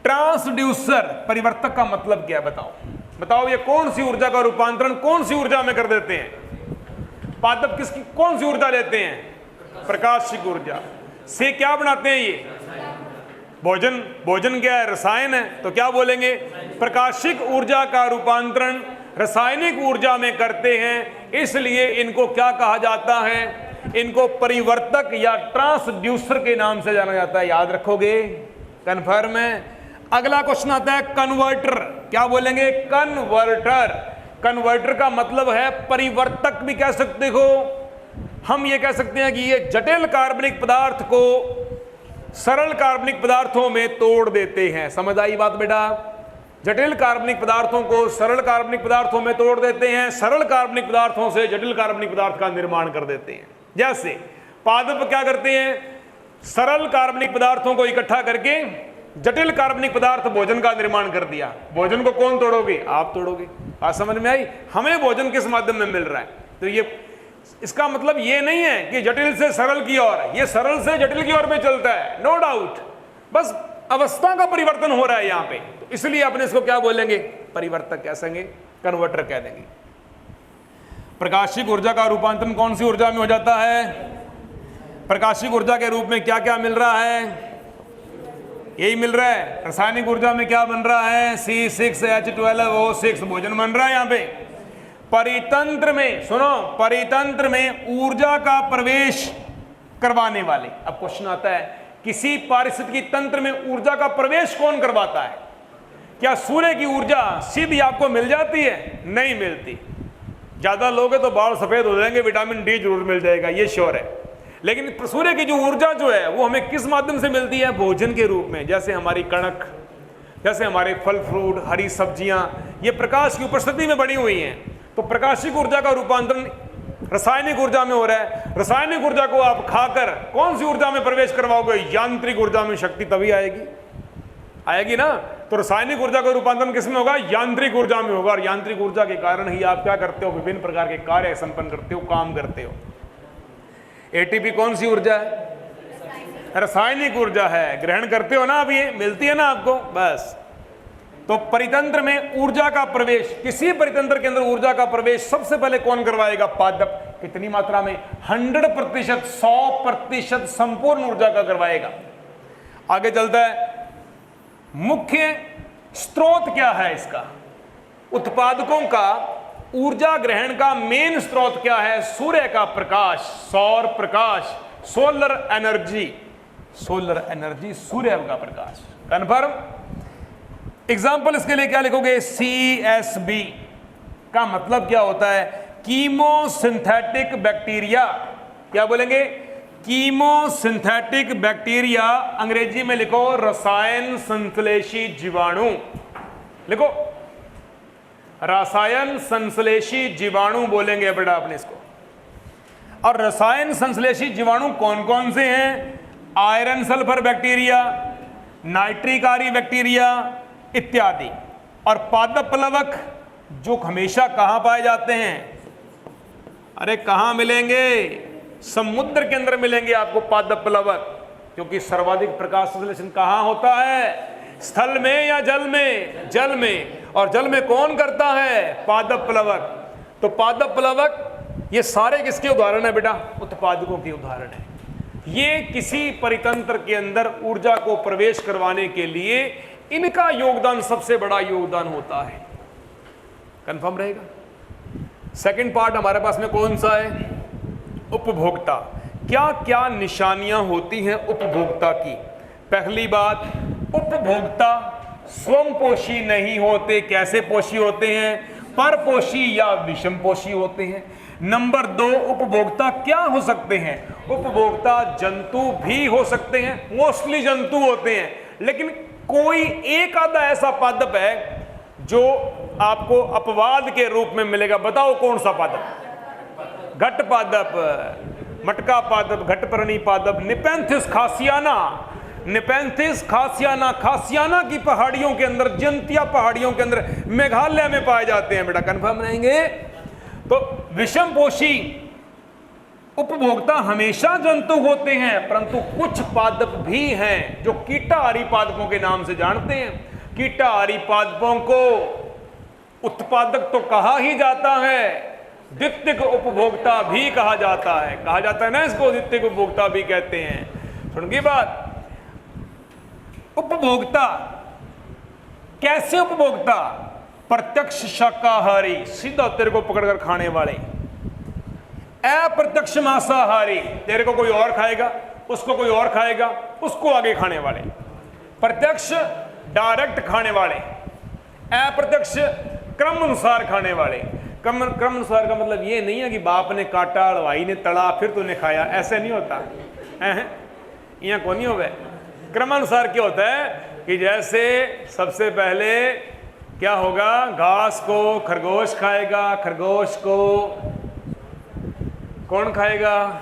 ट्रांसड्यूसर। परिवर्तक का मतलब क्या है, बताओ बताओ, ये कौन सी ऊर्जा का रूपांतरण कौन सी ऊर्जा में कर देते हैं। पादप किसकी कौन सी ऊर्जा लेते हैं, प्रकाशिक ऊर्जा से क्या बनाते हैं ये भोजन। भोजन क्या है, रसायन है, तो क्या बोलेंगे, प्रकाशिक ऊर्जा का रूपांतरण रासायनिक ऊर्जा में करते हैं, इसलिए इनको क्या कहा जाता है, इनको परिवर्तक या ट्रांसड्यूसर के नाम से जाना जाता है। याद रखोगे, कन्फर्म है। अगला क्वेश्चन आता है कन्वर्टर। क्या बोलेंगे? कन्वर्टर। कन्वर्टर का मतलब है परिवर्तक भी कह सकते हो। हम ये कह सकते हैं कि ये जटिल कार्बनिक पदार्थ को सरल कार्बनिक पदार्थों में तोड़ देते हैं। समझ आई बात बेटा? जटिल कार्बनिक पदार्थों को सरल कार्बनिक पदार्थों में तोड़ देते हैं, सरल कार्बनिक पदार्थों से जटिल कार्बनिक पदार्थ का निर्माण कर देते हैं। जैसे पादप क्या करते हैं? सरल कार्बनिक पदार्थों को इकट्ठा करके जटिल कार्बनिक पदार्थ भोजन का निर्माण कर दिया। भोजन को कौन तोड़ोगे? आप तोड़ोगे। बात समझ में आई? हमें भोजन किस माध्यम में मिल रहा है? तो ये इसका मतलब ये नहीं है कि जटिल से सरल की ओर, ये सरल से जटिल की ओर में चलता है, नो डाउट। बस अवस्था का परिवर्तन हो रहा है यहां पे, तो इसलिए अपने इसको क्या बोलेंगे? परिवर्तक कह सकेंगे, कन्वर्टर कह देंगे। प्रकाशिक ऊर्जा का रूपांतरण कौन सी ऊर्जा में हो जाता है? प्रकाशिक ऊर्जा के रूप में क्या क्या मिल रहा है? यही मिल रहा है। रासायनिक ऊर्जा में क्या बन रहा है? C6H12O6 भोजन बन रहा है यहां पे। परितंत्र में, सुनो, परितंत्र में ऊर्जा का प्रवेश करवाने वाले। अब क्वेश्चन आता है, किसी पारिस्थितिकी तंत्र में ऊर्जा का प्रवेश कौन करवाता है? क्या सूर्य की ऊर्जा सीधी आपको मिल जाती है? नहीं मिलती। ज्यादा लोगे तो बाल सफेद हो जाएंगे, विटामिन डी जरूर मिल जाएगा, ये श्योर है। लेकिन सूर्य की जो ऊर्जा जो है वो हमें किस माध्यम से मिलती है? भोजन के रूप में। जैसे हमारी कणक, जैसे हमारे फल फ्रूट, हरी सब्जियां, ये प्रकाश की उपस्थिति में बनी हुई हैं। तो प्रकाशिक ऊर्जा का रूपांतरण रासायनिक ऊर्जा में हो रहा है। रासायनिक ऊर्जा को आप खाकर कौन सी ऊर्जा में प्रवेश करवाओगे? यांत्रिक ऊर्जा में। शक्ति तभी आएगी ना। तो रासायनिक ऊर्जा का रूपांतरण किस में होगा? यांत्रिक ऊर्जा में होगा। और यांत्रिक ऊर्जा के कारण ही आप क्या करते हो? विभिन्न प्रकार के कार्य संपन्न करते हो, काम करते हो। एटीपी कौन सी ऊर्जा है? रासायनिक ऊर्जा है। ग्रहण करते हो ना, अब ये मिलती है ना आपको, बस। तो परितंत्र में ऊर्जा का प्रवेश, किसी परितंत्र के अंदर ऊर्जा का प्रवेश सबसे पहले कौन करवाएगा? पादप। कितनी मात्रा में? 100%, 100% संपूर्ण ऊर्जा का करवाएगा। आगे चलता है, मुख्य स्रोत क्या है इसका? उत्पादकों का ऊर्जा ग्रहण का मेन स्रोत क्या है? सूर्य का प्रकाश, सौर प्रकाश, सोलर एनर्जी। सोलर एनर्जी, सूर्य का प्रकाश। कन्फर्म? एग्जाम्पल इसके लिए क्या लिखोगे? CSB का मतलब क्या होता है? Chemosynthetic bacteria. क्या बोलेंगे? Chemosynthetic bacteria. अंग्रेजी में लिखो रसायन संश्लेषी जीवाणु। लिखो रसायन संश्लेषी जीवाणु बोलेंगे बेटा अपने इसको। और रसायन संश्लेषी जीवाणु कौन कौन से हैं? आयरन सल्फर बैक्टीरिया, नाइट्रिक आरी बैक्टीरिया इत्यादि। और पादप प्लवक जो हमेशा कहां पाए जाते हैं? अरे कहां मिलेंगे? समुद्र के अंदर मिलेंगे आपको पादप प्लवक, क्योंकि सर्वाधिक प्रकाश संश्लेषण कहां होता है? स्थल में या जल में? जल में। और जल में कौन करता है? पादप प्लवक। तो पादप प्लवक ये सारे किसके उदाहरण है बेटा? उत्पादकों के उदाहरण है। ये किसी परितंत्र के अंदर ऊर्जा को प्रवेश करवाने के लिए इनका योगदान सबसे बड़ा योगदान होता है। कंफर्म रहेगा? सेकंड पार्ट हमारे पास में कौन सा है? उपभोक्ता। क्या क्या निशानियां होती हैं उपभोक्ता की? पहली बात, उपभोक्ता स्वयं पोषी नहीं होते। कैसे पोषी होते हैं? परपोषी या विषमपोषी होते हैं। नंबर 2, उपभोक्ता क्या हो सकते हैं? उपभोक्ता जंतु भी हो सकते हैं, मोस्टली जंतु होते हैं। लेकिन कोई एक आधा ऐसा पादप है जो आपको अपवाद के रूप में मिलेगा। बताओ कौन सा पादप? घट पादप, मटका पादप, घटपर्णी पादप, nepenthes khasiana. Nepenthes khasiana, khasiana की पहाड़ियों के अंदर, जंतिया पहाड़ियों के अंदर, मेघालय में पाए जाते हैं बेटा। कंफर्म रहेंगे? तो विषमपोषी उपभोक्ता हमेशा जंतु होते हैं, परंतु कुछ पादप भी हैं जो कीटाहारी पादपों के नाम से जानते हैं। कीटाहारी पादपों को उत्पादक तो कहा ही जाता है, द्वितीयक उपभोक्ता भी कहा जाता है। कहा जाता है ना इसको, द्वितीयक उपभोक्ता भी कहते हैं। सुनिए बात, उपभोक्ता कैसे? उपभोक्ता प्रत्यक्ष शाकाहारी, सीधा तेरे को पकड़कर खाने वाले। अप्रत्यक्ष मांसाहारी, तेरे को कोई और खाएगा, उसको कोई और खाएगा, उसको आगे खाने वाले। प्रत्यक्ष डायरेक्ट खाने वाले। अप्रत्यक्ष क्रम अनुसार खाने वाले। क्रम अनुसार का मतलब ये नहीं है कि बाप ने काटा, हलवाई ने तड़ा, फिर तूने खाया, ऐसे नहीं होता। यहाँ को नहीं होगा। क्रमानुसार क्या होता है कि जैसे सबसे पहले क्या होगा, घास को खरगोश खाएगा, खरगोश को कौन खाएगा?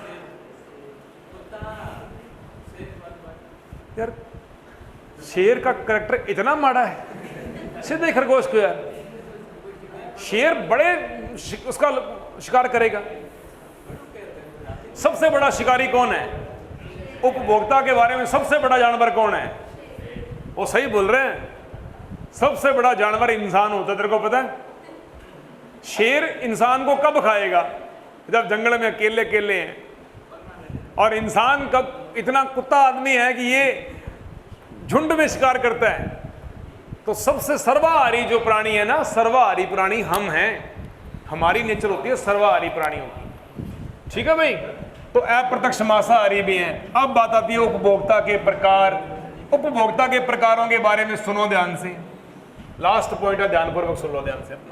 यार शेर का करैक्टर इतना माड़ा है, सीधे खरगोश को। यार शेर बड़े उसका शिकार करेगा। सबसे बड़ा शिकारी कौन है? उपभोक्ता के बारे में सबसे बड़ा जानवर कौन है? वो सही बोल रहे हैं, सबसे बड़ा जानवर इंसान होता है। तेरे को पता है शेर इंसान को कब खाएगा? जब जंगल में अकेले अकेले हैं। और इंसान का इतना कुत्ता आदमी है कि ये झुंड में शिकार करता है। तो सबसे सर्वाहारी जो प्राणी है ना, सर्वाहारी प्राणी हम हैं। हमारी नेचर होती है सर्वाहारी प्राणियों की। ठीक है भाई। तो अप्रत्यक्ष मांसाहारी भी हैं। अब बात आती है उपभोक्ता के प्रकार। उपभोक्ता के प्रकारों के बारे में सुनो ध्यान से। लास्ट पॉइंट है, ध्यानपूर्वक सुन लो ध्यान से अपना।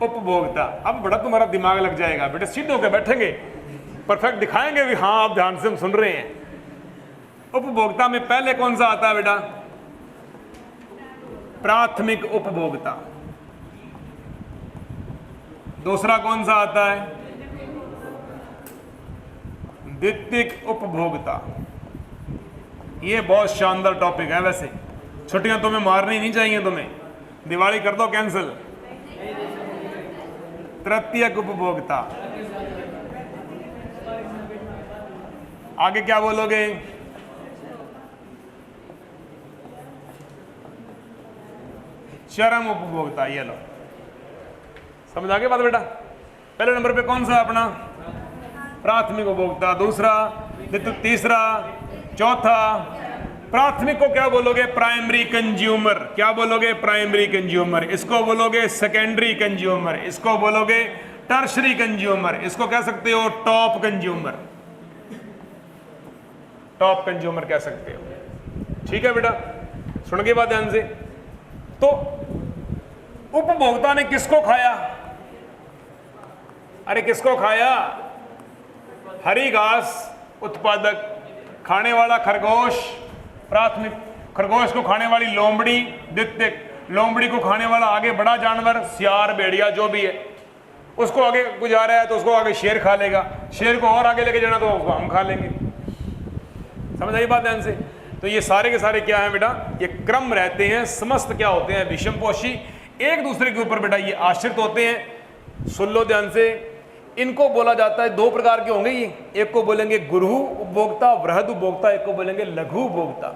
उपभोक्ता, अब बड़ा तुम्हारा दिमाग लग जाएगा बेटे, सीधे होकर बैठेंगे, परफेक्ट दिखाएंगे भी हाँ आप ध्यान से हम सुन रहे हैं। उपभोक्ता में पहले कौन सा आता है बेटा? प्राथमिक उपभोक्ता। दूसरा कौन सा आता है? द्वितीयक उपभोक्ता। ये बहुत शानदार टॉपिक है। वैसे छुट्टियां तुम्हें मारनी नहीं चाहिए, तुम्हें दिवाली कर दो कैंसिल। तृतीयक उपभोक्ता। आगे क्या बोलोगे? चरम उपभोक्ता। ये लो, समझ आ गया बात बेटा? पहले नंबर पे कौन सा अपना? प्राथमिक उपभोक्ता। दूसरा, तीसरा, चौथा। प्राथमिक को क्या बोलोगे? Primary consumer. क्या बोलोगे? Primary consumer. इसको बोलोगे सेकेंडरी कंज्यूमर। इसको बोलोगे टर्शरी कंज्यूमर। इसको कह सकते हो टॉप कंज्यूमर। टॉप कंज्यूमर कह सकते हो। ठीक है बेटा, सुन के बाद ध्यान से। तो उपभोक्ता ने किसको खाया? अरे किसको खाया? हरी घास उत्पादक खाने वाला खरगोश, प्राथमिक। खरगोश को खाने वाली लोमड़ी, द्वितीयक। लोमड़ी को खाने वाला आगे बड़ा जानवर, सियार, भेड़िया, जो भी है। उसको आगे गुजारा है तो उसको आगे शेर खा लेगा। शेर को और आगे लेके जाना तो उसको हम खा लेंगे। समझ आई बात ध्यान से? तो ये सारे के सारे क्या है बेटा? ये क्रम रहते हैं। समस्त क्या होते हैं? विषमपोषी, एक दूसरे के ऊपर बेटा ये आश्रित होते हैं। सुन लो ध्यान से। इनको बोला जाता है, दो प्रकार के होंगे ये। एक को बोलेंगे गुरु उपभोक्ता, वृहद उपभोक्ता। एक को बोलेंगे लघु उपभोक्ता।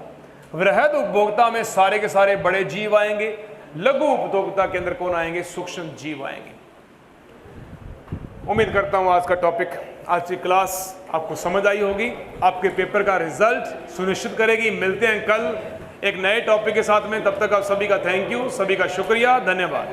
वृहद उपभोक्ता में सारे के सारे बड़े जीव आएंगे। लघु उपभोक्ता के अंदर कौन आएंगे? सूक्ष्म जीव आएंगे। उम्मीद करता हूं आज का टॉपिक, आज की क्लास आपको समझ आई होगी, आपके पेपर का रिजल्ट सुनिश्चित करेगी। मिलते हैं कल एक नए टॉपिक के साथ में। तब तक आप सभी का थैंक यू, सभी का शुक्रिया, धन्यवाद।